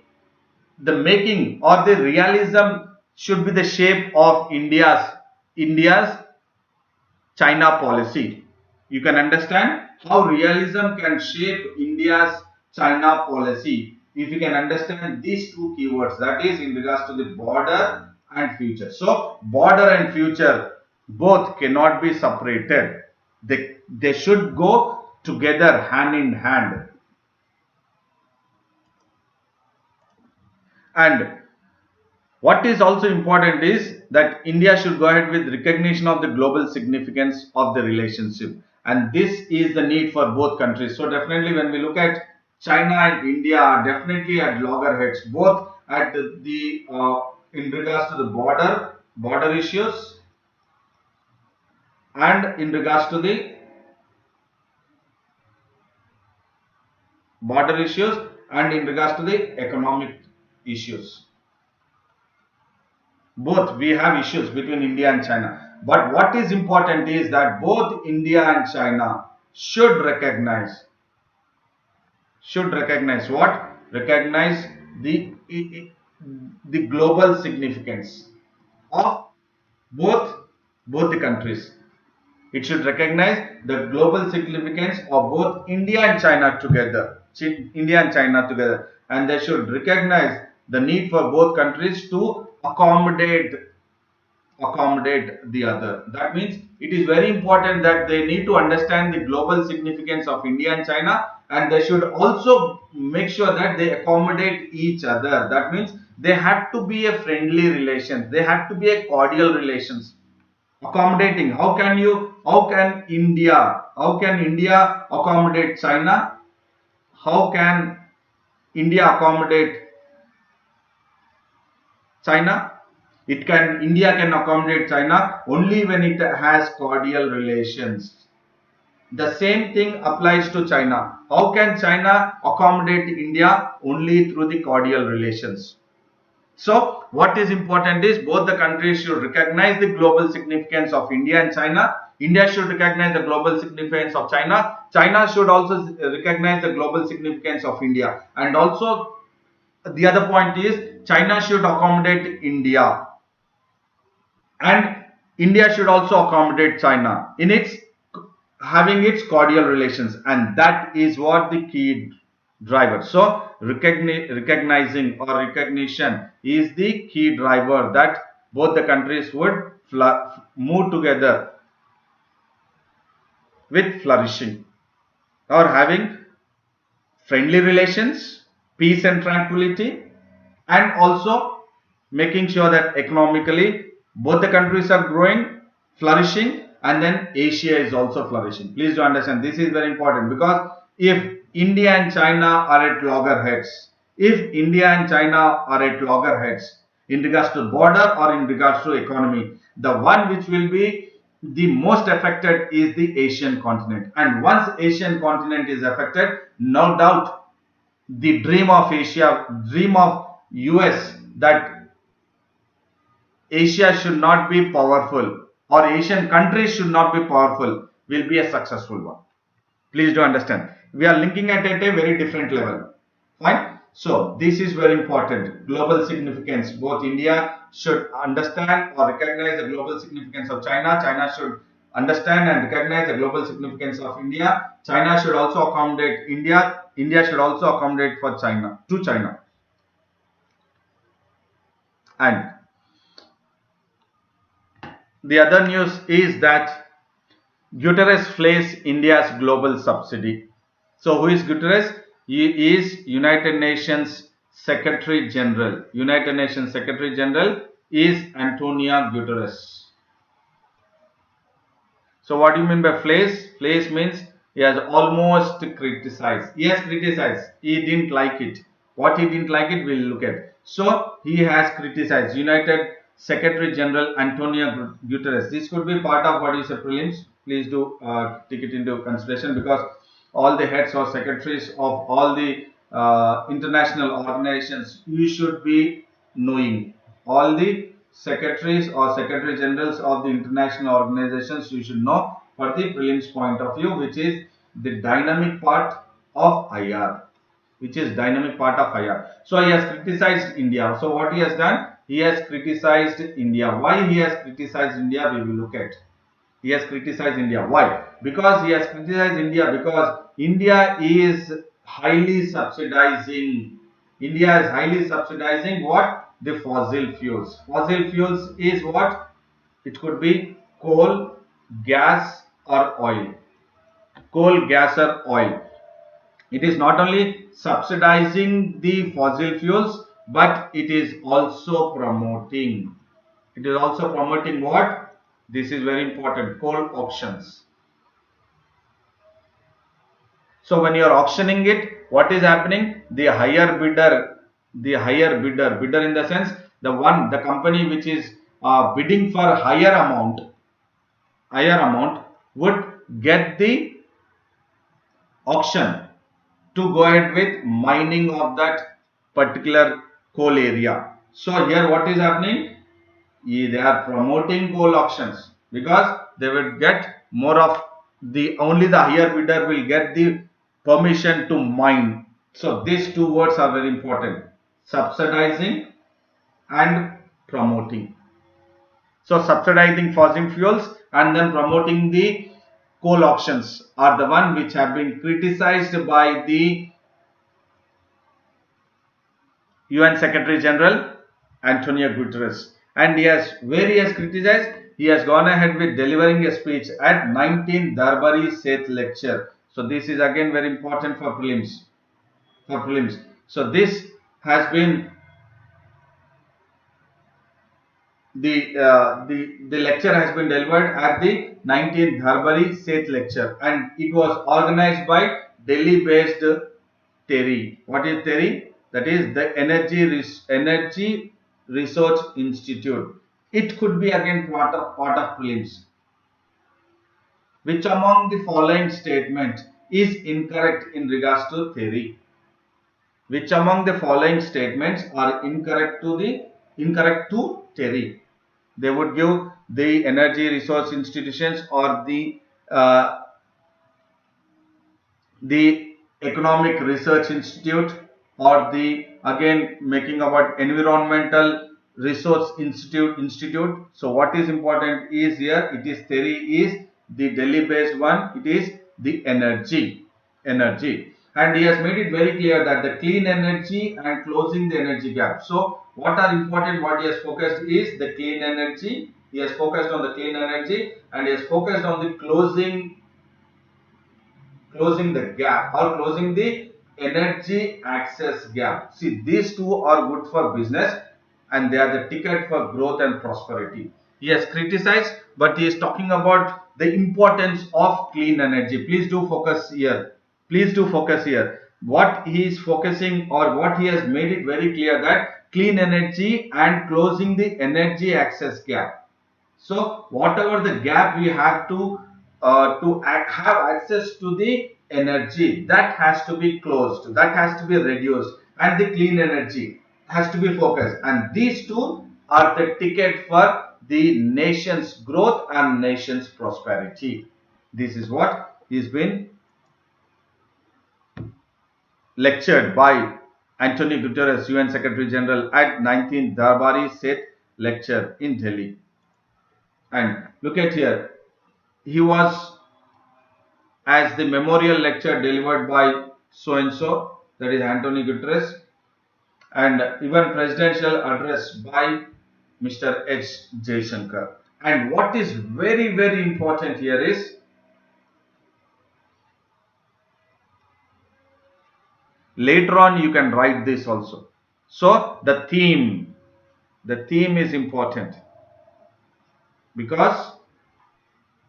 making or the realism should be the shape of India's China policy. You can understand how realism can shape India's China policy if you can understand these two keywords, that is in regards to the border and future. So border and future both cannot be separated. They should go together hand in hand. And what is also important is that India should go ahead with recognition of the global significance of the relationship, and this is the need for both countries. So definitely when we look at China and India are definitely at loggerheads, both at the in regards to the border issues, and in regards to the border issues, and in regards to the economic issues. Both we have issues between India and China. But what is important is that both India and China should recognize what? Recognize the global significance of both the countries. It should recognize the global significance of both India and China together. And they should recognize the need for both countries to accommodate the other. That means it is very important that they need to understand the global significance of India and China, and they should also make sure that they accommodate each other. That means They had to be a friendly relations. They had to be a cordial relations. Accommodating. How can India accommodate China? How can India accommodate China? India can accommodate China only when it has cordial relations. The same thing applies to China. How can China accommodate India? Only through the cordial relations. So, what is important is both the countries should recognize the global significance of India and China. India should recognize the global significance of China. China should also recognize the global significance of India. And also, the other point is China should accommodate India. And India should also accommodate China in its having its cordial relations, and that is what the key driver. So recognizing or recognition is the key driver that both the countries would move together with flourishing or having friendly relations, peace and tranquility, and also making sure that economically both the countries are growing, flourishing, and then Asia is also flourishing. Please do understand, this is very important, because if India and China are at loggerheads, if India and China are at loggerheads in regards to border or in regards to economy, the one which will be the most affected is the Asian continent. And once Asian continent is affected, no doubt the dream of Asia, dream of US, that Asia should not be powerful or Asian countries should not be powerful, will be a successful one. Please do understand. We are linking it at a very different level. Fine. So this is very important. Global significance. Both India should understand or recognize the global significance of China. China should understand and recognize the global significance of India. China should also accommodate India. India should also accommodate for China, to China. And the other news is that Guterres flays India's global subsidy. So who is Guterres? He is United Nations Secretary General. United Nations Secretary General is Antonio Guterres. So what do you mean by flays? Flays means he has almost criticized. He has criticized. He didn't like it. What he didn't like it, we'll look at. So he has criticized United Secretary General Antonio Guterres. This could be part of what you say prelims. Please do take it into consideration, because all the heads or secretaries of all the international organizations, you should be knowing. All the secretaries or secretary generals of the international organizations, you should know for the prelims point of view, which is the dynamic part of IR. Which is dynamic part of IR. So he has criticized India. So what he has done? He has criticized India. Why he has criticized India? We will look at. He has criticized India. Why? Because he has criticized India because India is highly subsidizing. India is highly subsidizing what? The fossil fuels. Fossil fuels is what? It could be coal, gas or oil. Coal, gas or oil. It is not only subsidizing the fossil fuels, but it is also promoting. It is also promoting what? This is very important. Coal auctions. So when you are auctioning it, what is happening? The higher bidder in the sense the company which is bidding for higher amount would get the auction to go ahead with mining of that particular coal area. So here what is happening? They are promoting coal auctions because they will get more of only the higher bidder will get the permission to mine. So these two words are very important: subsidizing and promoting. So subsidizing fossil fuels and then promoting the coal auctions are the one which have been criticized by the UN Secretary General Antonio Guterres. And he has criticized, he has gone ahead with delivering a speech at 19th Darbari Seth lecture. So this is again very important for prelims. So this has been the lecture has been delivered at the 19th Dharbari Seth lecture, and it was organized by Delhi-based TERI. What is TERI? That is the Energy Research Institute. It could be again part of prelims. Which among the following statements is incorrect in regards to TERI? Which among the following statements are incorrect to TERI? They would give the energy resource institutions or the economic research institute, or the again making about environmental resource institute. So what is important is here, it is TERI is the Delhi based one, it is the energy, and he has made it very clear that the clean energy and closing the energy gap. So what are important, what he has focused is the clean energy. He has focused on the clean energy, and he has focused on the closing the gap, or closing the energy access gap. See, these two are good for business, and they are the ticket for growth and prosperity. He has criticized, but he is talking about the importance of clean energy. Please do focus here. Please do focus here. What he is focusing, or what he has made it very clear, that clean energy and closing the energy access gap. So whatever the gap we have to have access to the energy, that has to be closed, that has to be reduced, and the clean energy has to be focused, and these two are the ticket for the nation's growth and nation's prosperity. This is what is been lectured by Antonio Guterres, UN Secretary General, at 19th Dharbari Seth lecture in Delhi. And look at here, he was as the memorial lecture delivered by so and so, that is Antonio Guterres, and even presidential address by Mr. H. Jaishankar. And what is very, very important here is, later on you can write this also. So the theme is important, because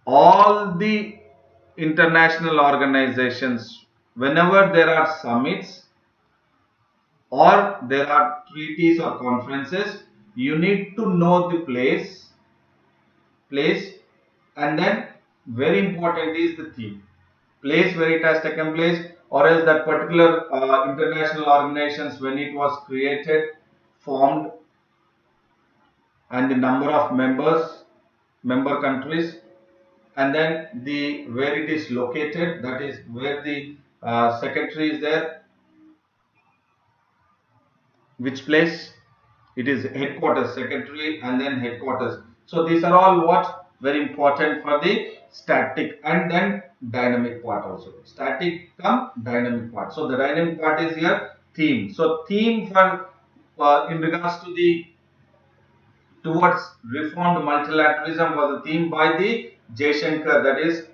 all the international organizations, whenever there are summits or there are treaties or conferences, you need to know the place, and then very important is the theme. Place where it has taken place, or else that particular international organizations, when it was created, formed, and the number of member countries, and then the where it is located, that is where the secretary is there, which place it is, headquarters, secretary, and then headquarters. So these are all what very important for the static and then dynamic part also. Static come dynamic part. So the dynamic part is here theme. So theme for in regards to the towards reformed multilateralism was a theme by the Jaishankar, that is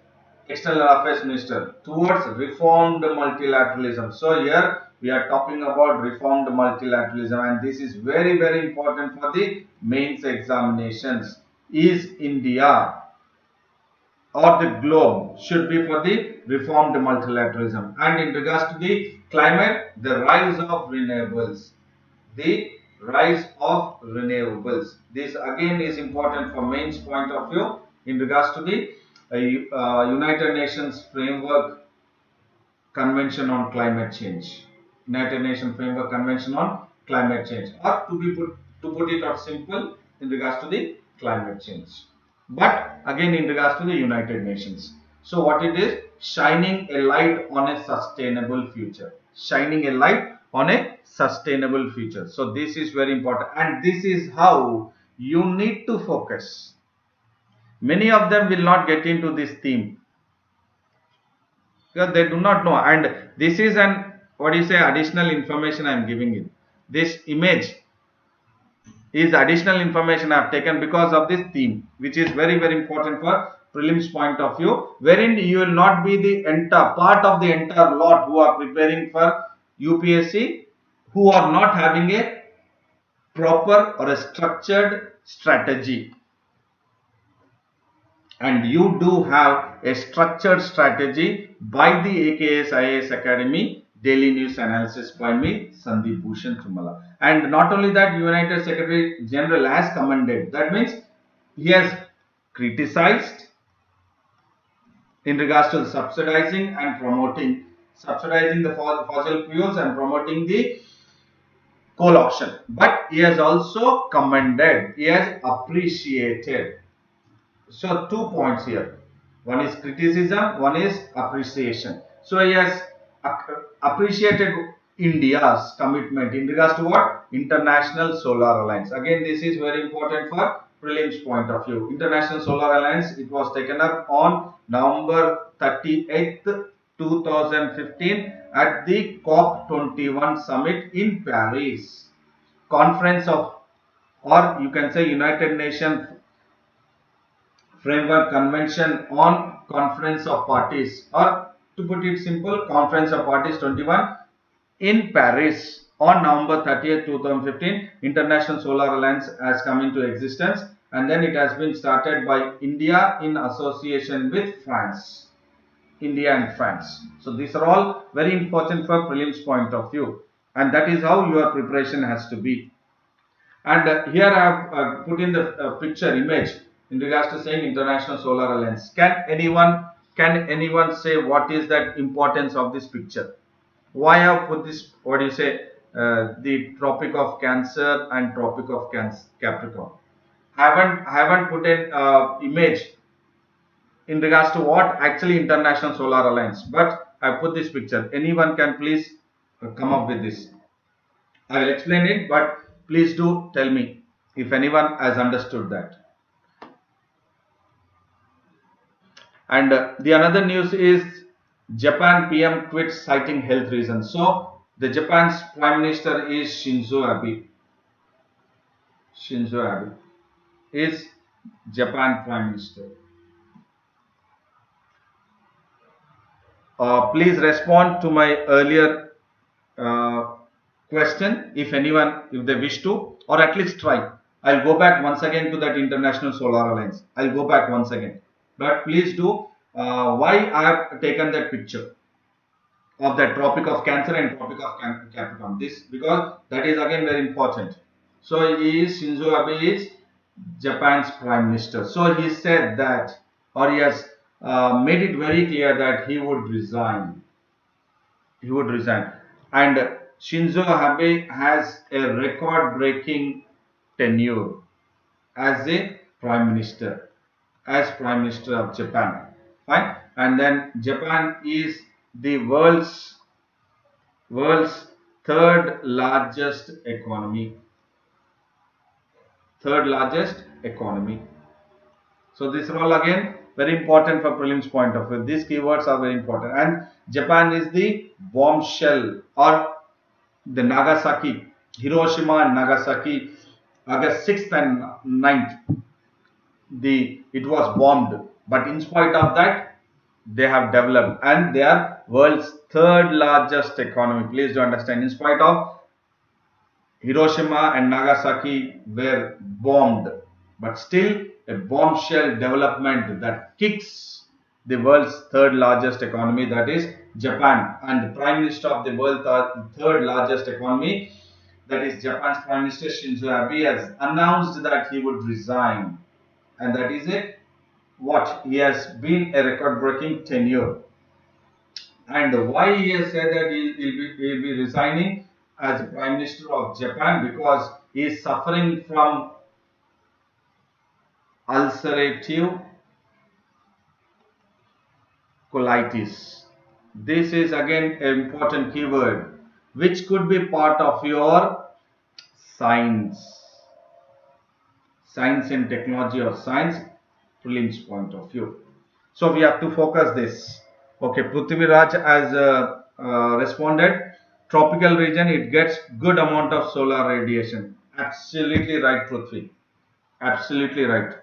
External Affairs Minister, towards reformed multilateralism. So here we are talking about reformed multilateralism, and this is very, very important for the mains examinations. Is India or the globe should be for the reformed multilateralism. And in regards to the climate, the rise of renewables. The rise of renewables. This again is important for mains point of view in regards to the United Nations Framework Convention on Climate Change. United Nations Framework Convention on Climate Change, or to put it out simple, in regards to the climate change, but again in regards to the United Nations. So what it is, shining a light on a sustainable future. Shining a light on a sustainable future. So this is very important, and this is how you need to focus. Many of them will not get into this theme because they do not know, and this is an additional information I am giving you. This image is additional information I have taken because of this theme, which is very, very important for prelims point of view, wherein you will not be the entire part of the entire lot who are preparing for UPSC, who are not having a proper or a structured strategy. And you do have a structured strategy by the AKS IAS Academy Daily News Analysis by me, Sandeep Bhushan Tumala. And not only that, United Secretary General has commended. That means he has criticized in regards to the subsidizing and promoting, subsidizing the fossil fuels and promoting the coal auction. But he has also commended, he has appreciated. So 2 points here. One is criticism, one is appreciation. So he has appreciated India's commitment in regards to what? International Solar Alliance. Again, this is very important for prelims point of view. International Solar Alliance, it was taken up on November 38th, 2015 at the COP21 summit in Paris. Conference of, or you can say United Nations Framework Convention on Conference of Parties, or to put it simple, Conference of Parties 21 in Paris on November 30th, 2015. International Solar Alliance has come into existence, and then it has been started by India in association with France. India and France. So these are all very important for prelims point of view, and that is how your preparation has to be. And here I have put in the picture image in regards to saying International Solar Alliance. Can anyone say what is that importance of this picture? Why I have put this, what do you say, the Tropic of Cancer and Tropic of Capricorn? I haven't put an image in regards to what actually International Solar Alliance, but I put this picture. Anyone can please come up with this. I will explain it, but please do tell me if anyone has understood that. And the another news is Japan PM quits citing health reasons. So the Japan's Prime Minister is Shinzo Abe. Shinzo Abe is Japan Prime Minister. Please respond to my earlier question if anyone, if they wish to, or at least try. I'll go back once again to that International Solar Alliance. I'll go back once again. But please do, why I have taken that picture of that Tropic of Cancer and Tropic of Capricorn. This, because that is again very important. So he is, Shinzo Abe is Japan's Prime Minister. So he said that, or he has made it very clear that he would resign. He would resign. And Shinzo Abe has a record-breaking tenure as a Prime Minister, as Prime Minister of Japan. Fine. And then Japan is the world's third largest economy. Third largest economy. So these are all again very important for prelims point of view. These keywords are very important. And Japan is the bombshell, or the Nagasaki, Hiroshima and Nagasaki, August 6th and 9th. It was bombed, but in spite of that, they have developed and they are world's third largest economy. Please do understand, in spite of Hiroshima and Nagasaki were bombed, but still a bombshell development that kicks the world's third largest economy, that is Japan. And the Prime Minister of the world's third largest economy, that is Japan's Prime Minister Shinzo Abe, has announced that he would resign. And that is it. What? He has been a record-breaking tenure. And why he has said that he will be resigning as Prime Minister of Japan? Because he is suffering from ulcerative colitis. This is again an important keyword which could be part of your science and technology, or science prelims point of view. So we have to focus this. Okay, Prithvi Raj has responded. Tropical region, it gets good amount of solar radiation. Absolutely right, Prithvi. Absolutely right.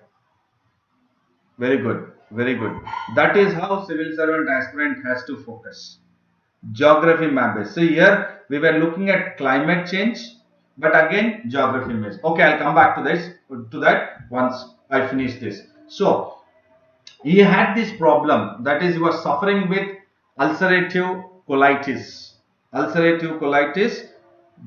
Very good. Very good. That is how civil servant aspirant has to focus. Geography map base. So here we were looking at climate change, But again, geography miss. Okay, I'll come back to that once I finish this. So he had this problem, that is, he was suffering with ulcerative colitis. Ulcerative colitis.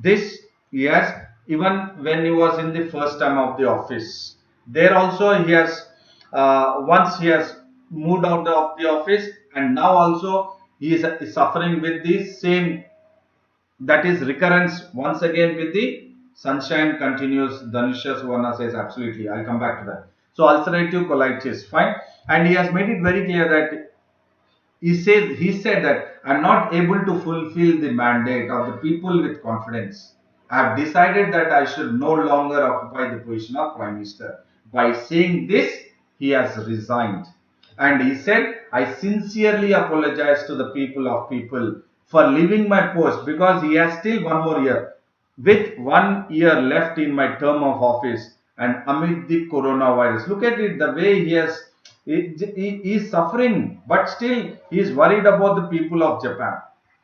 This, yes, even when he was in the first time of the office. There also he has once he has moved out of the office, and now also he is suffering with the same, that is recurrence once again with the sunshine continues. Dhanushya Suvarna says absolutely. I'll come back to that. So ulcerative colitis, fine. And he has made it very clear that he said that I'm not able to fulfill the mandate of the people with confidence. I have decided that I should no longer occupy the position of Prime Minister. By saying this, he has resigned. And he said, I sincerely apologize to the people for leaving my post, because he has still one more year. With 1 year left in my term of office and amid the coronavirus. Look at it, the way he is suffering, but still he is worried about the people of Japan.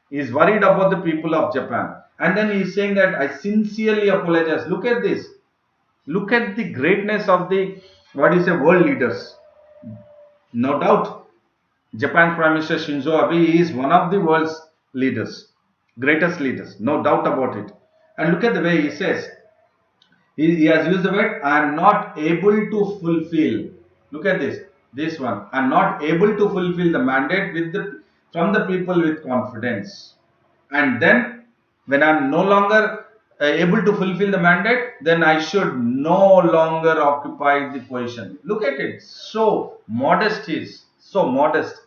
He is worried about the people of Japan. And then he is saying that I sincerely apologize. Look at this. Look at the greatness of the, world leaders. No doubt, Japan's Prime Minister Shinzo Abe is one of the world's leaders, greatest leaders, no doubt about it. And look at the way he says, he has used the word, I am not able to fulfill. Look at this one. I am not able to fulfill the mandate from the people with confidence. And then, when I am no longer able to fulfill the mandate, then I should no longer occupy the position. Look at it. So modest he is. So modest.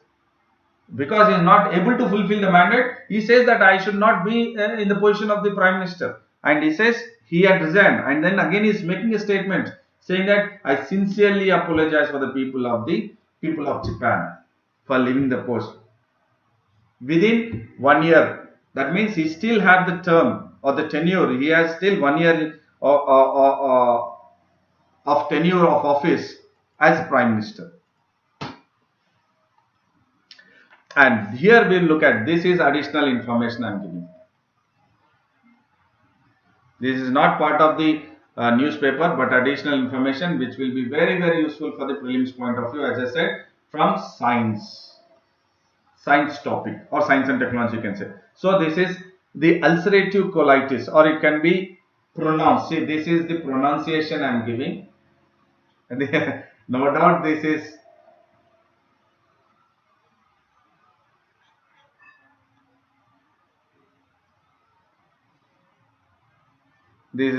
Because he is not able to fulfill the mandate, he says that I should not be in the position of the Prime Minister. And he says he had resigned. And then again he is making a statement saying that I sincerely apologize for the people of Japan for leaving the post. Within 1 year, that means he still have the term or the tenure. He has still 1 year of tenure of office as Prime Minister. And here we'll look at, this is additional information I'm giving. This is not part of the newspaper, but additional information which will be very, very useful for the prelims point of view, as I said, from science topic or science and technology, you can say. So this is the ulcerative colitis, or it can be pronounced. See, this is the pronunciation I'm giving. No doubt this is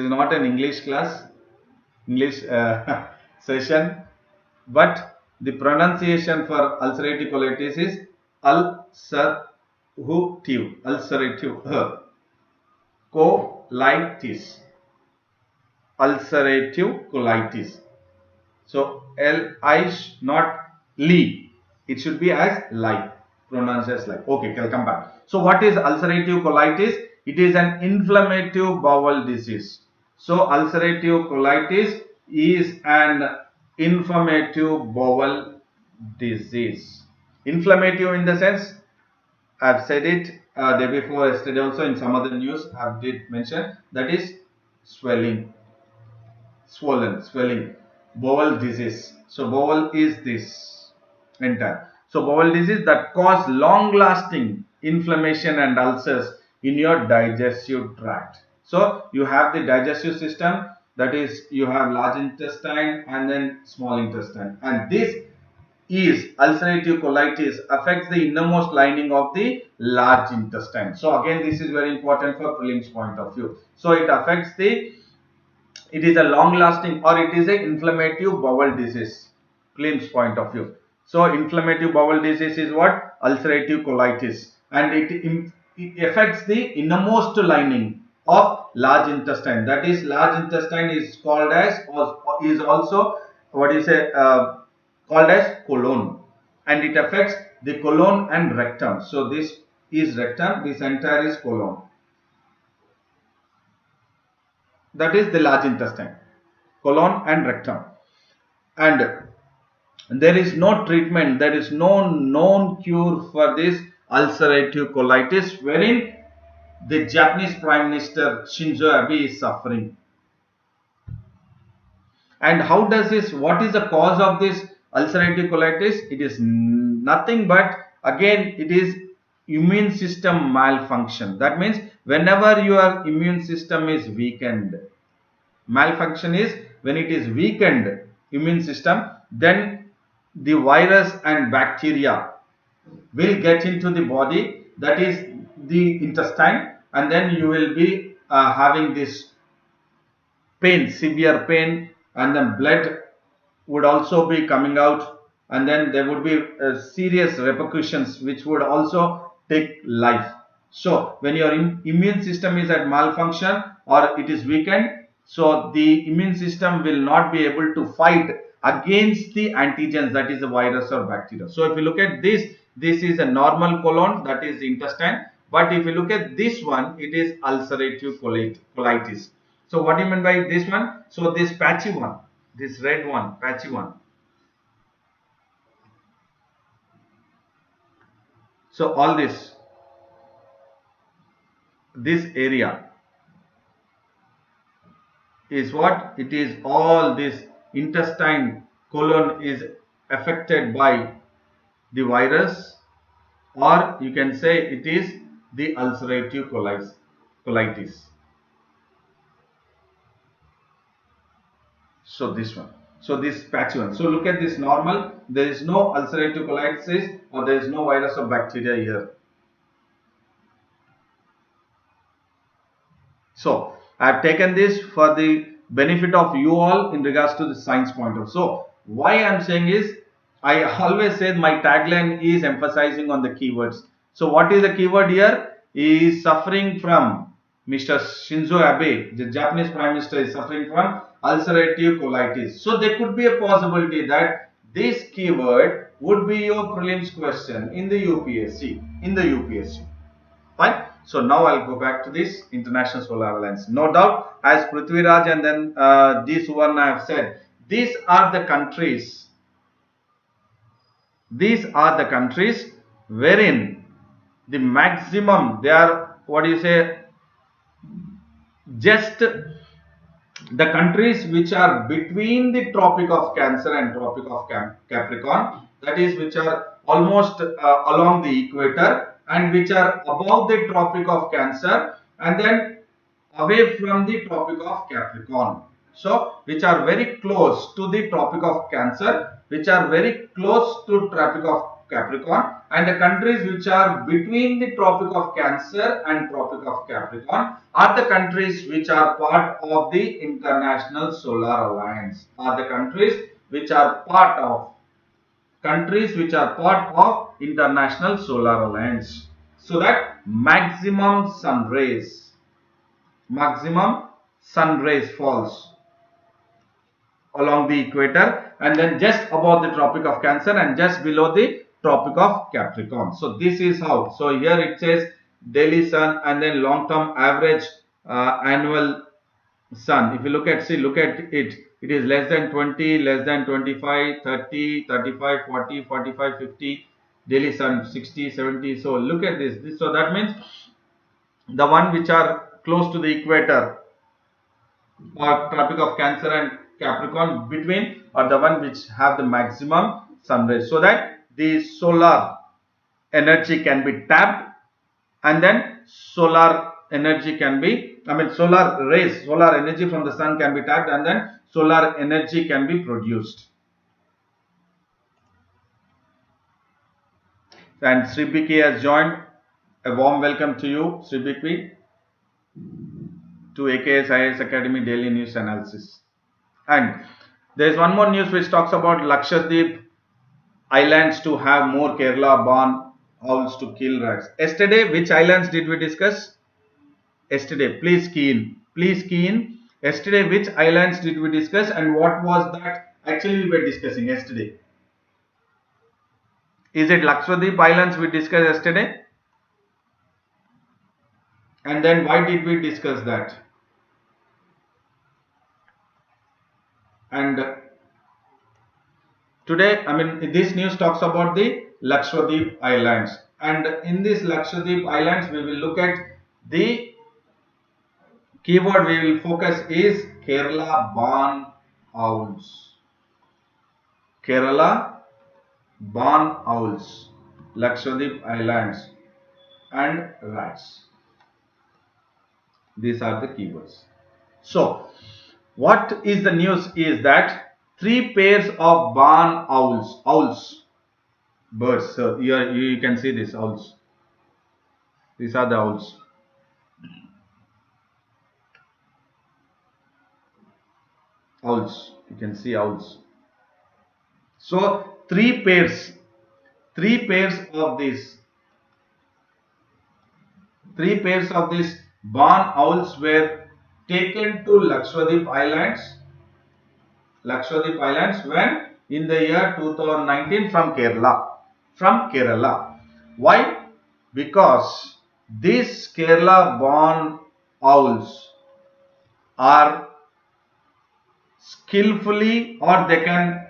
not an English class, English session, but the pronunciation for ulcerative colitis is ulcerative colitis. Ulcerative colitis. So L-I, not Li. It should be as li, pronounced as li. Okay, I'll come back. So what is ulcerative colitis? It is an inflammatory bowel disease. So ulcerative colitis is an inflammatory bowel disease. Inflammatory in the sense, I've said it day before, yesterday also in some other news I did mention, that is swelling, swollen, swelling, bowel disease. So bowel is this entire. So bowel disease that cause long lasting inflammation and ulcers in your digestive tract. So you have the digestive system, that is, you have large intestine and then small intestine, and this is ulcerative colitis affects the innermost lining of the large intestine. So again, this is very important for prelims point of view. So it affects it is a long lasting, or it is a inflammatory bowel disease, prelims point of view. So inflammatory bowel disease is what? Ulcerative colitis, and it affects the innermost lining of large intestine. That is, large intestine is called as, or is also called as colon, and it affects the colon and rectum. So this is rectum, this entire is colon. That is the large intestine, colon and rectum. And there is no treatment, there is no known cure for this ulcerative colitis, wherein the Japanese Prime Minister Shinzo Abe is suffering. And how does this, what is the cause of this ulcerative colitis? It is nothing but, again, it is immune system malfunction. That means whenever your immune system is weakened, malfunction is when it is weakened immune system, then the virus and bacteria will get into the body, that is the intestine, and then you will be having this pain, severe pain, and then blood would also be coming out, and then there would be serious repercussions which would also take life. So when your immune system is at malfunction or it is weakened, so the immune system will not be able to fight against the antigens, that is the virus or bacteria. So if you look at this, this is a normal colon, that is the intestine, but if you look at this one, it is ulcerative colitis. So what do you mean by this one? So this patchy one, this red one, patchy one. So all this area is what? It is all this intestine, colon is affected by the virus, or you can say it is the ulcerative colitis. So this one. So this patchy one. So look at this normal. There is no ulcerative colitis or there is no virus or bacteria here. So I have taken this for the benefit of you all in regards to the science point of view. So why I am saying is, I always say my tagline is emphasizing on the keywords. So what is the keyword here? He is suffering from, Mr. Shinzo Abe, the Japanese Prime Minister, is suffering from ulcerative colitis. So there could be a possibility that this keyword would be your prelims question in the UPSC. Fine. So now I'll go back to this International Solar Alliance. No doubt, as Prithviraj and then D. Suvarna have said, these are the countries. These are the countries wherein the maximum, they are, what do you say, just the countries which are between the Tropic of Cancer and Tropic of Capricorn, that is, which are almost along the equator and which are above the Tropic of Cancer and then away from the Tropic of Capricorn. So which are very close to the Tropic of Cancer, which are very close to Tropic of Capricorn, and the countries which are between the Tropic of Cancer and Tropic of Capricorn are the countries which are part of the International Solar Alliance, are the countries which are part of International Solar Alliance. So that maximum sun rays falls along the equator and then just above the Tropic of Cancer and just below the Tropic of Capricorn. So this is how. So here it says daily sun and then long term average annual sun. If you look at it, it is less than 20, less than 25, 30, 35, 40, 45, 50, daily sun 60, 70. So look at this. So that means the one which are close to the equator or Tropic of Cancer and Capricorn between are the one which have the maximum sun rays, so that the solar energy can be tapped and then solar energy can be, solar rays, solar energy from the sun can be tapped and then solar energy can be produced. And Sribiki has joined. A warm welcome to you, Sribiki, to AKS IAS Academy Daily News Analysis. And there is one more news which talks about Lakshadweep Islands to have more Kerala born owls to kill rats. Yesterday, which islands did we discuss? Yesterday, please key in. Yesterday, which islands did we discuss and what was that actually we were discussing yesterday? Is it Lakshadweep Islands we discussed yesterday? And then why did we discuss that? And today, this news talks about the Lakshadweep Islands. And in this Lakshadweep Islands, we will look at The keyword we will focus is Kerala barn owls. Kerala barn owls, Lakshadweep Islands and rats. These are the keywords. So, what is the news is that 3 pairs of barn owls, birds. So here you can see this owls. These are the owls. Owls. You can see owls. So 3 pairs of these 3 pairs of these barn owls were taken to Lakshadweep Islands when in the year 2019 from Kerala. Why? Because these Kerala born owls are skillfully, or they can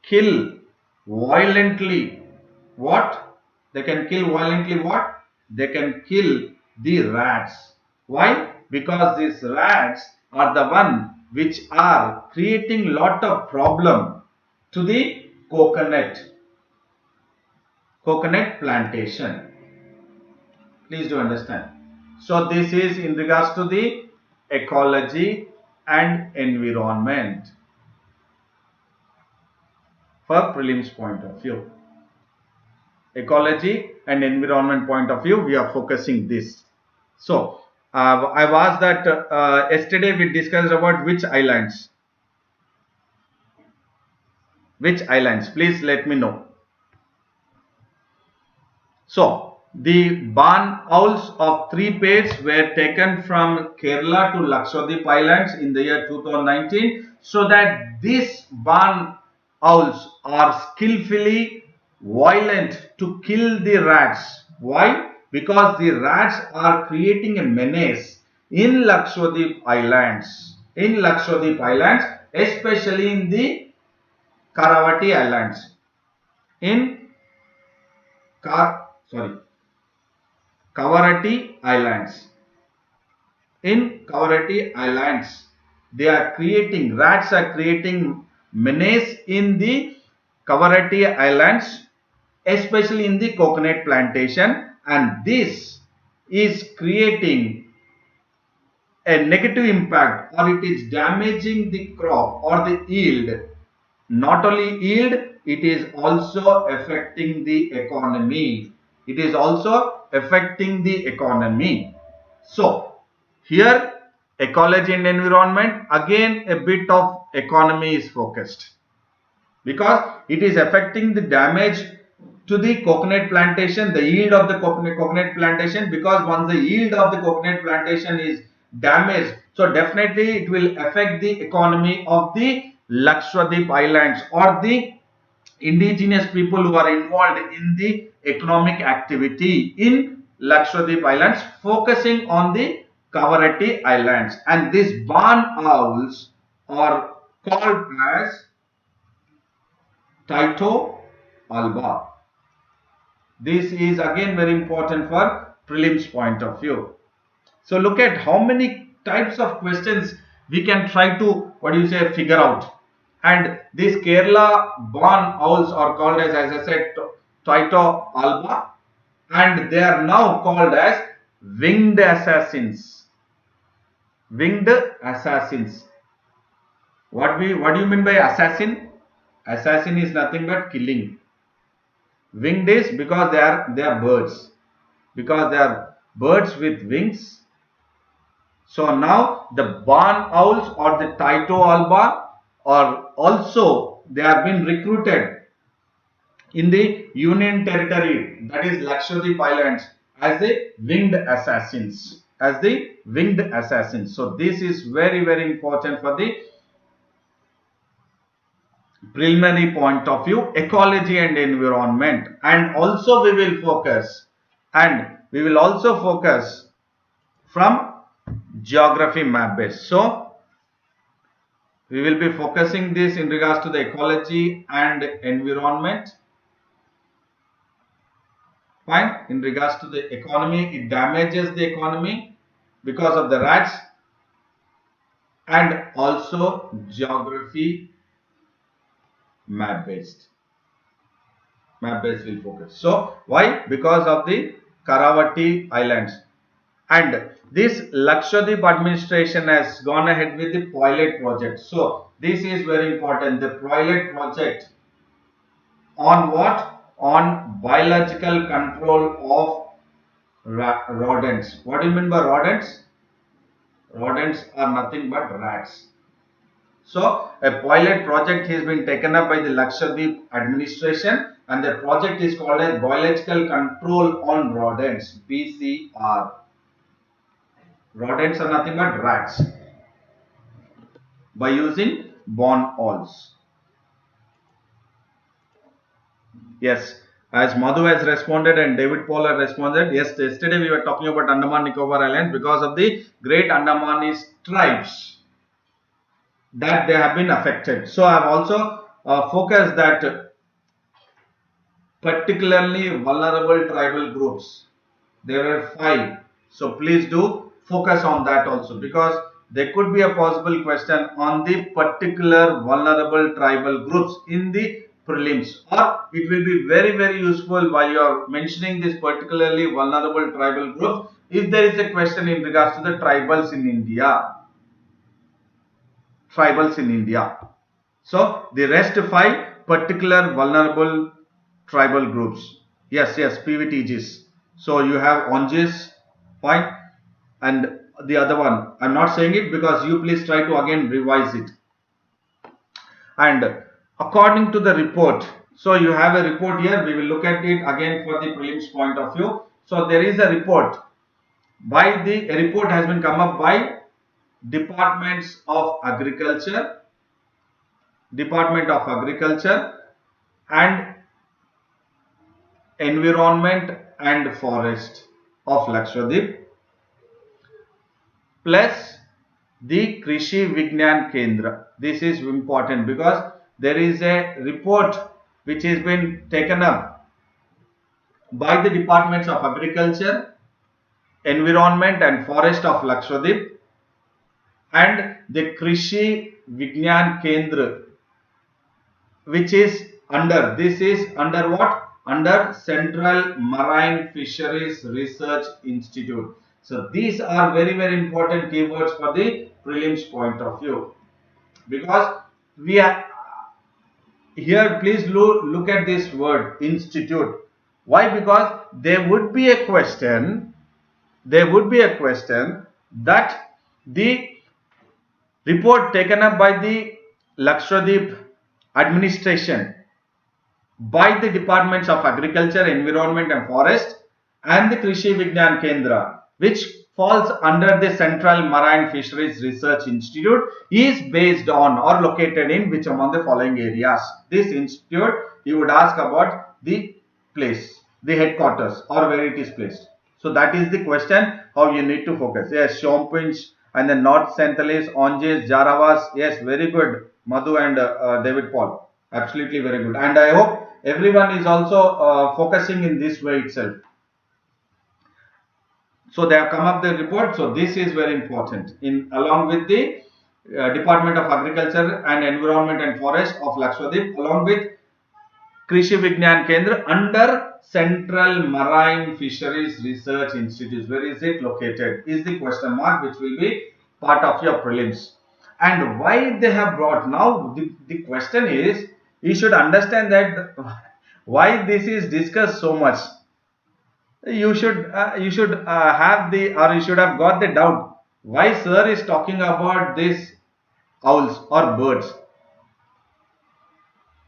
kill violently. What? They can kill violently what? They can kill the rats. Why? Because these rats are the one which are creating lot of problem to the coconut plantation. Please do understand. So this is in regards to the ecology and environment for prelims point of view. Ecology and environment point of view, we are focusing this. So I've asked that yesterday we discussed about which islands. Which islands? Please let me know. So the barn owls of 3 pairs were taken from Kerala to Lakshadweep Islands in the year 2019, so that these barn owls are skillfully violent to kill the rats. Why? Because the rats are creating a menace in Lakshadweep Islands. Especially in the Karavati Islands. Kavarati Islands. In Kavarati Islands, rats are creating menace in the Kavarati Islands, especially in the coconut plantation, and this is creating a negative impact, or it is damaging the crop or the yield. Not only yield, it is also affecting the economy. So here ecology and environment, again a bit of economy is focused, because it is affecting the damage to the coconut plantation, the yield of the coconut plantation, because once the yield of the coconut plantation is damaged, so definitely it will affect the economy of the Lakshadweep Islands, or the indigenous people who are involved in the economic activity in Lakshadweep Islands, focusing on the Kavarati Islands. And these barn owls are called as Tyto alba. This is again very important for prelims point of view. So look at how many types of questions we can try to figure out. And these Kerala barn owls are called as I said, Tyto alba, and they are now called as winged assassins. Winged assassins. What do you mean by assassin? Assassin is nothing but killing. Winged is because they are birds. Because they are birds with wings. So now the barn owls or the Tyto alba are also, they have been recruited in the Union Territory, that is Lakshadweep Islands, as the winged assassins. So this is very, very important for the preliminary point of view, ecology and environment. And also we will also focus from geography map base. So we will be focusing this in regards to the ecology and environment. Fine. In regards to the economy, it damages the economy because of the rats, and also geography map based. Map based will focus. So why? Because of the Karavati Islands. And this Lakshadweep administration has gone ahead with the pilot project. So this is very important. The pilot project on what? On biological control of rodents. What do you mean by rodents? Rodents are nothing but rats. So a pilot project has been taken up by the Lakshadweep administration, and the project is called as Biological Control on Rodents, BCR. Rodents are nothing but rats, by using barn owls. Yes, as Madhu has responded and David Paul has responded. Yes, yesterday we were talking about Andaman Nicobar Islands because of the great Andamanese tribes that they have been affected. So I have also focused that particularly vulnerable tribal groups. There were 5. So please do focus on that also, because there could be a possible question on the particular vulnerable tribal groups in the prelims, or it will be very useful while you are mentioning this particularly vulnerable tribal group if there is a question in regards to the tribals in India. So the rest 5 particular vulnerable tribal groups. Yes, PVTGs. So you have Onjis, fine, and the other one, I'm not saying it because you please try to again revise it. And according to the report, so you have a report here, we will look at it again for the prelims point of view. So there is a report a report has been come up by Department of Agriculture and Environment and Forest of Lakshadweep, plus the Krishi Vignan Kendra. This is important because there is a report which has been taken up by the Departments of Agriculture, Environment and Forest of Lakshadweep and the Krishi Vignan Kendra, which is under, this is under what? Under Central Marine Fisheries Research Institute. So these are very important keywords for the prelims point of view, because we are here, please look at this word institute. Why? Because there would be a question that the report taken up by the Lakshadweep administration, by the Departments of Agriculture, Environment and Forest and the Krishi Vignan Kendra, which falls under the Central Marine Fisheries Research Institute, is based on or located in which among the following areas. This institute, you would ask about the place, the headquarters, or where it is placed. So that is the question how you need to focus. Yes, Shompinch and the North Sentinelese, Onjis, Jaravas. Yes, very good, Madhu and David Paul. Absolutely very good. And I hope everyone is also focusing in this way itself. So they have come up the report. So this is very important along with the Department of Agriculture and Environment and Forest of Lakshadweep, along with Krishi Vignan Kendra under Central Marine Fisheries Research Institute. Where is it located? Is the question mark, which will be part of your prelims. And why they have brought now, the question is, you should understand that why this is discussed so much. You should have you should have got the doubt why sir is talking about these owls or birds.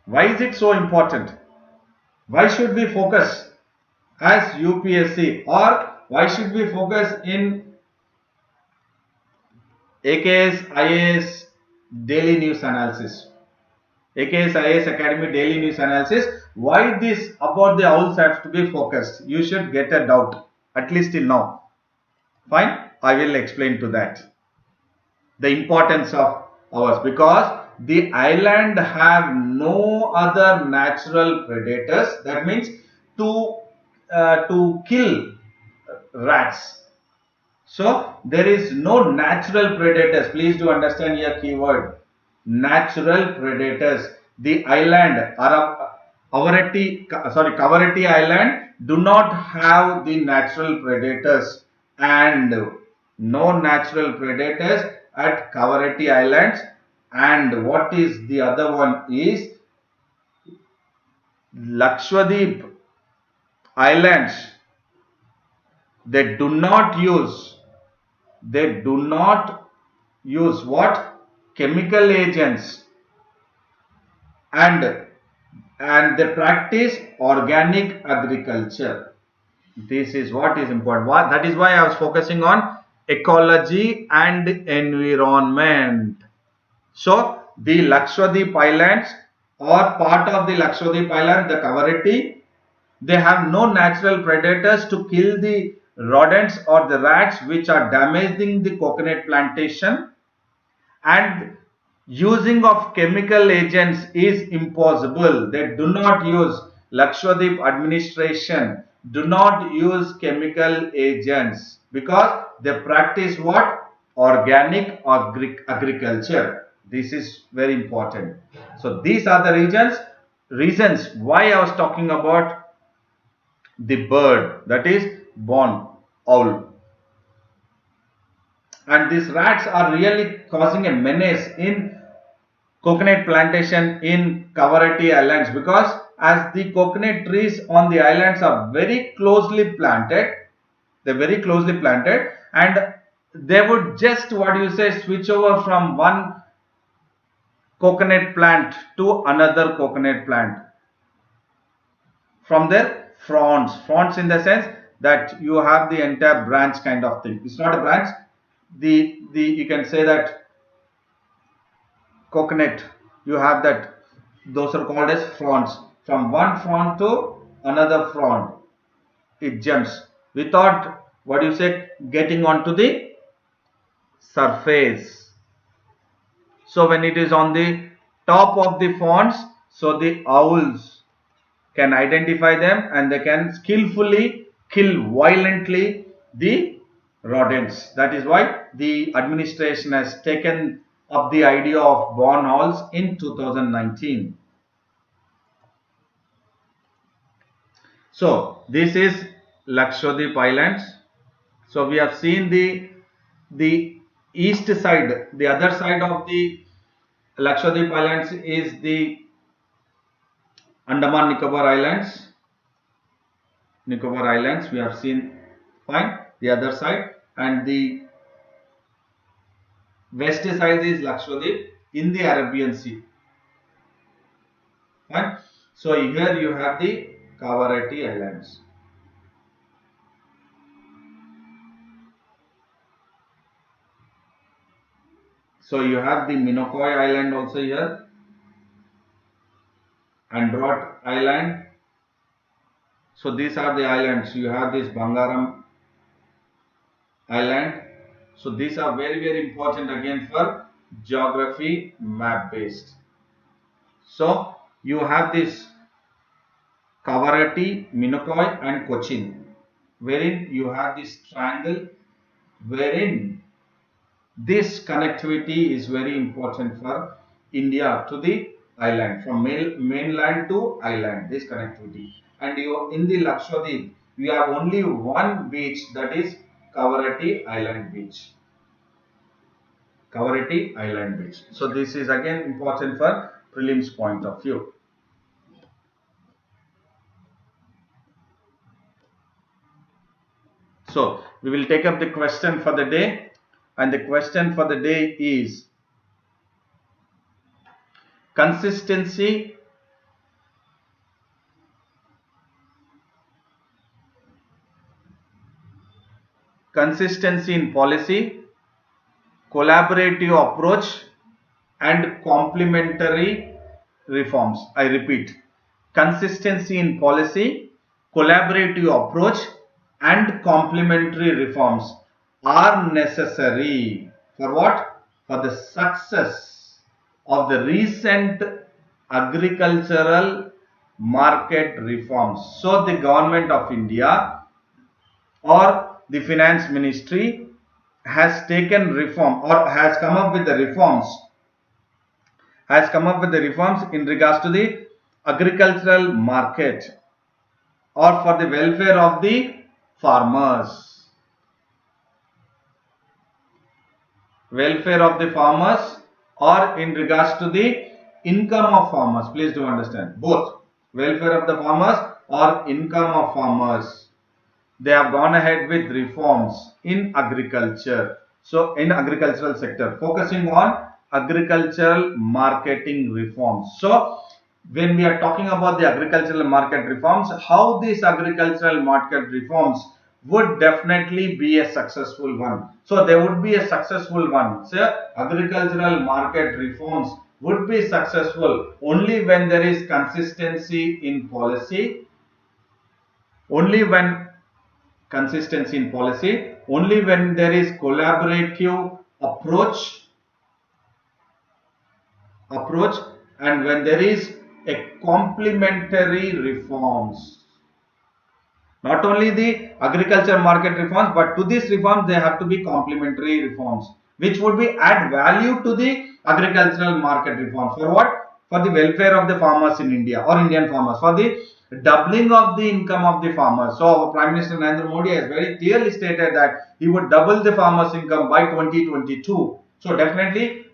Why is it so important? Why should we focus as UPSC, or why should we focus in AKS IAS daily news analysis? AKS IAS Academy daily news analysis. Why this about the owls have to be focused? You should get a doubt, at least till now. Fine, I will explain to that. The importance of owls, because the island have no other natural predators. That means to to kill rats. So there is no natural predators. Please do understand your keyword. Natural predators. The island, Kavaratti Island, do not have the natural predators, and no natural predators at Kavaratti Islands. And what is the other one is Lakshadweep Islands. They do not use what? Chemical agents, and they practice organic agriculture. This is what is important. That is why I was focusing on ecology and environment. So the Lakshadweep Islands, or part of the Lakshadweep Island, the Kavaratti, they have no natural predators to kill the rodents or the rats which are damaging the coconut plantation, and using of chemical agents is impossible. They do not use, Lakshadweep administration do not use chemical agents because they practice what? Organic agriculture. This is very important. So these are the reasons why I was talking about the bird, that is barn owl. And these rats are really causing a menace in coconut plantation in Kavaratti Islands, because as the coconut trees on the islands are very closely planted, and they would just, switch over from one coconut plant to another coconut plant from their fronds in the sense that you have the entire branch kind of thing. It's not a branch. You can say that coconut, you have that, those are called as fronds. From one frond to another frond, it jumps without getting onto the surface. So when it is on the top of the fronds, so the owls can identify them and they can skillfully kill violently the rodents. That is why the administration has taken up the idea of barn owls in 2019. So this is Lakshadweep Islands. So we have seen the east side. The other side of the Lakshadweep Islands is the Andaman Nicobar Islands. We have seen, fine, the other side, and the west side is Lakshadweep in the Arabian Sea. Fine. So here you have the Kavaratti Islands. So you have the Minicoy Island also here, Androt Island. So these are the islands. You have this Bangaram Island. So these are very, very important again for geography map based. So you have this Kavaratti, Minicoy and Cochin, wherein you have this triangle, wherein this connectivity is very important for India to the island, from mainland to island, this connectivity. And in the Lakshadweep, you have only one beach, that is Kavaratti Island Beach. Kavaratti Island Beach. So this is again important for prelims point of view. So we will take up the question for the day, and the question for the day is consistency in policy, collaborative approach and complementary reforms. I repeat, consistency in policy, collaborative approach and complementary reforms are necessary for what? For the success of the recent agricultural market reforms. So the government of India or the finance ministry has taken reform or has come up with the reforms in regards to the agricultural market or for the welfare of the farmers. Or in regards to the income of farmers. Please do understand both welfare of the farmers or income of farmers. They have gone ahead with reforms in agriculture. So in agricultural sector, focusing on agricultural marketing reforms. So when we are talking about the agricultural market reforms, how these agricultural market reforms would definitely be a successful one. So there would be a successful one. So agricultural market reforms would be successful only when there is consistency in policy, only when there is collaborative approach, and when there is a complementary reforms. Not only the agriculture market reforms, but to these reforms there have to be complementary reforms, which would be add value to the agricultural market reforms. For what? For the welfare of the farmers in India or Indian farmers, for the doubling of the income of the farmers. So our Prime Minister Narendra Modi has very clearly stated that he would double the farmers' income by 2022. So definitely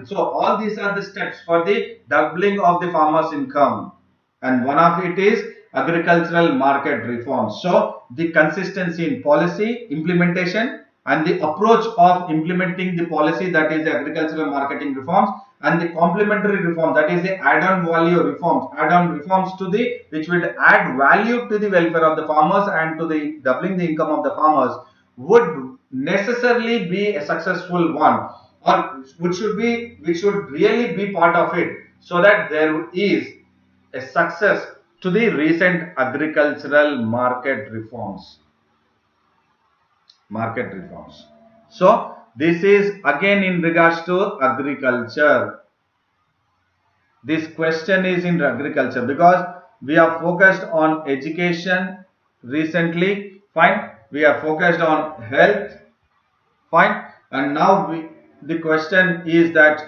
so all these are the steps for the doubling of the farmers' income, and one of it is agricultural market reforms. So the consistency in policy implementation and the approach of implementing the policy, that is the agricultural marketing reforms, and the complementary reform, that is the add-on value reforms, to the which will add value to the welfare of the farmers and to the doubling the income of the farmers, would necessarily be a successful one, or which should really be part of it, so that there is a success to the recent agricultural market reforms. So this is again in regards to agriculture. This question is in agriculture because we are focused on education recently, fine. We are focused on health, fine. And now the question is that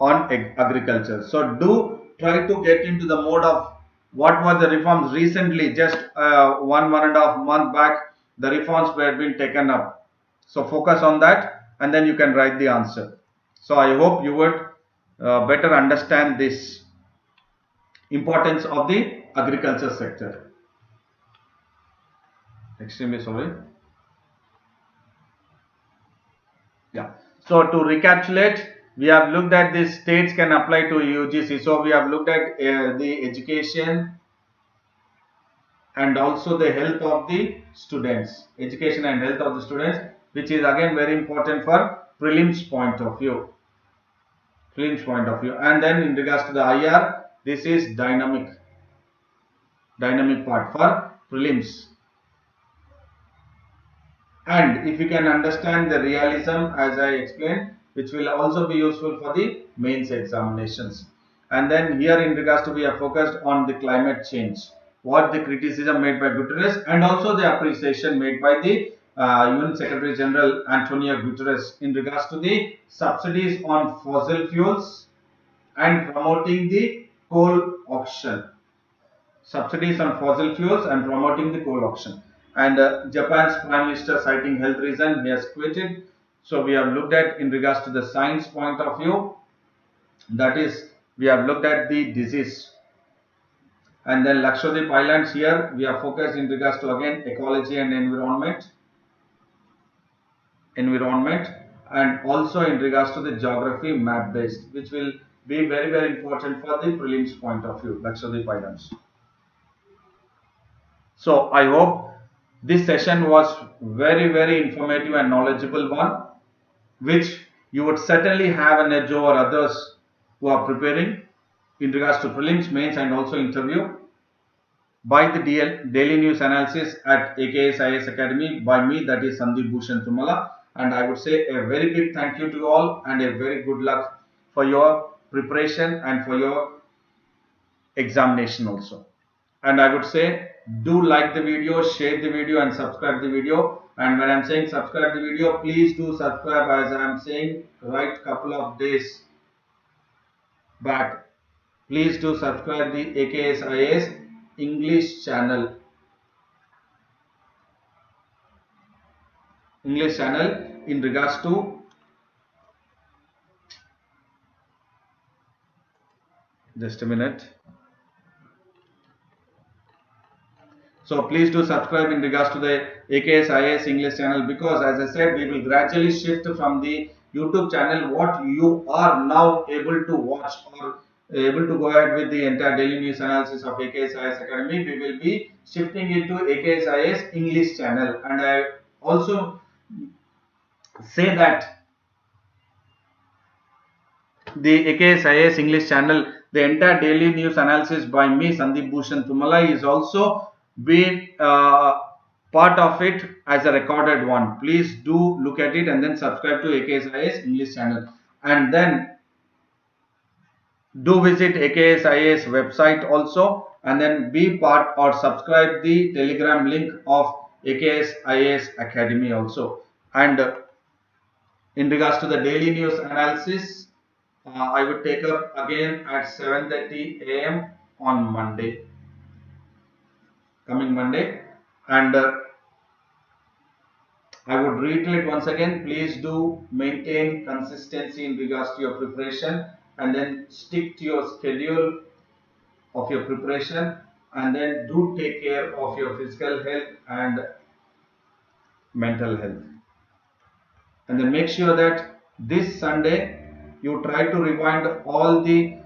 on agriculture. So do try to get into the mode of what were the reforms recently, just 1.5 month back, the reforms were being taken up. So focus on that and then you can write the answer. So I hope you would better understand this importance of the agriculture sector. Extremely sorry. Yeah. So to recapitulate, we have looked at the states can apply to UGC. So we have looked at the education and also the health of the students. Education and health of the students, which is again very important for prelims point of view. And then in regards to the IR, this is dynamic part for prelims. And if you can understand the realism as I explained, which will also be useful for the mains examinations. And then here in regards to, we are focused on the climate change, what the criticism made by Guterres and also the appreciation made by the UN Secretary General Antonio Guterres in regards to the subsidies on fossil fuels and promoting the coal auction. Subsidies on fossil fuels and promoting the coal auction. And Japan's Prime Minister, citing health reason, he has quitted. So we have looked at in regards to the science point of view, that is we have looked at the disease. And then Lakshadweep Islands, here we are focused in regards to again ecology and environment, and also in regards to the geography map based, which will be very, very important for the prelims point of view, Lakshadweep Islands. So I hope this session was very, very informative and knowledgeable one, which you would certainly have an edge over others who are preparing in regards to prelims, mains and also interview by the daily news analysis at AKS IAS Academy by me, that is Sandeep Bhushan Tumala. And I would say a very big thank you to all and a very good luck for your preparation and for your examination also. And I would say, do like the video, share the video, and subscribe the video. And when I'm saying subscribe the video, please do subscribe, as I'm saying right couple of days back. Please do subscribe the AKSIAS English channel. In regards to, just a minute. So please do subscribe in regards to the AKSIAS English channel, because as I said, we will gradually shift from the YouTube channel, what you are now able to watch or able to go ahead with the entire daily news analysis of AKSIAS Academy. We will be shifting into AKSIAS English channel. And I also say that the AKSIAS English channel, the entire daily news analysis by me, Sandeep Bhushan Tumalai, is also been part of it as a recorded one. Please do look at it and then subscribe to AKSIAS English channel, and then do visit AKSIAS website also, and then be part or subscribe the Telegram link of AKSIAS Academy also. And in regards to the daily news analysis, I would take up again at 7:30 AM on Monday, coming Monday. And I would reiterate once again, please do maintain consistency in regards to your preparation, and then stick to your schedule of your preparation, and then do take care of your physical health and mental health. And then make sure that this Sunday you try to rewind all the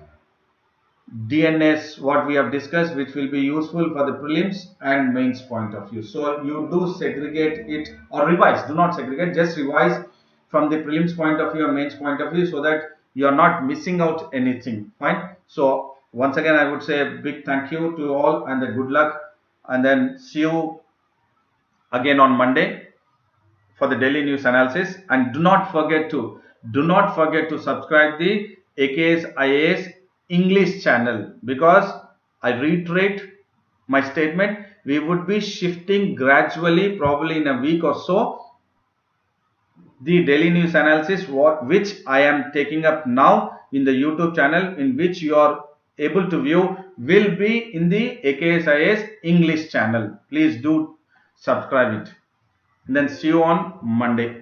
DNS what we have discussed, which will be useful for the prelims and mains point of view. So you do segregate it or revise, do not segregate, just revise from the prelims point of view and mains point of view, so that you are not missing out anything. Fine. So once again, I would say a big thank you to all, and good luck, and then see you again on Monday for the daily news analysis. And do not forget to subscribe the AKSIAS English channel, because I reiterate my statement, we would be shifting gradually, probably in a week or so, the daily news analysis which I am taking up now in the YouTube channel, in which you are able to view, will be in the AKSIAS English channel. Please do subscribe it, and then see you on Monday.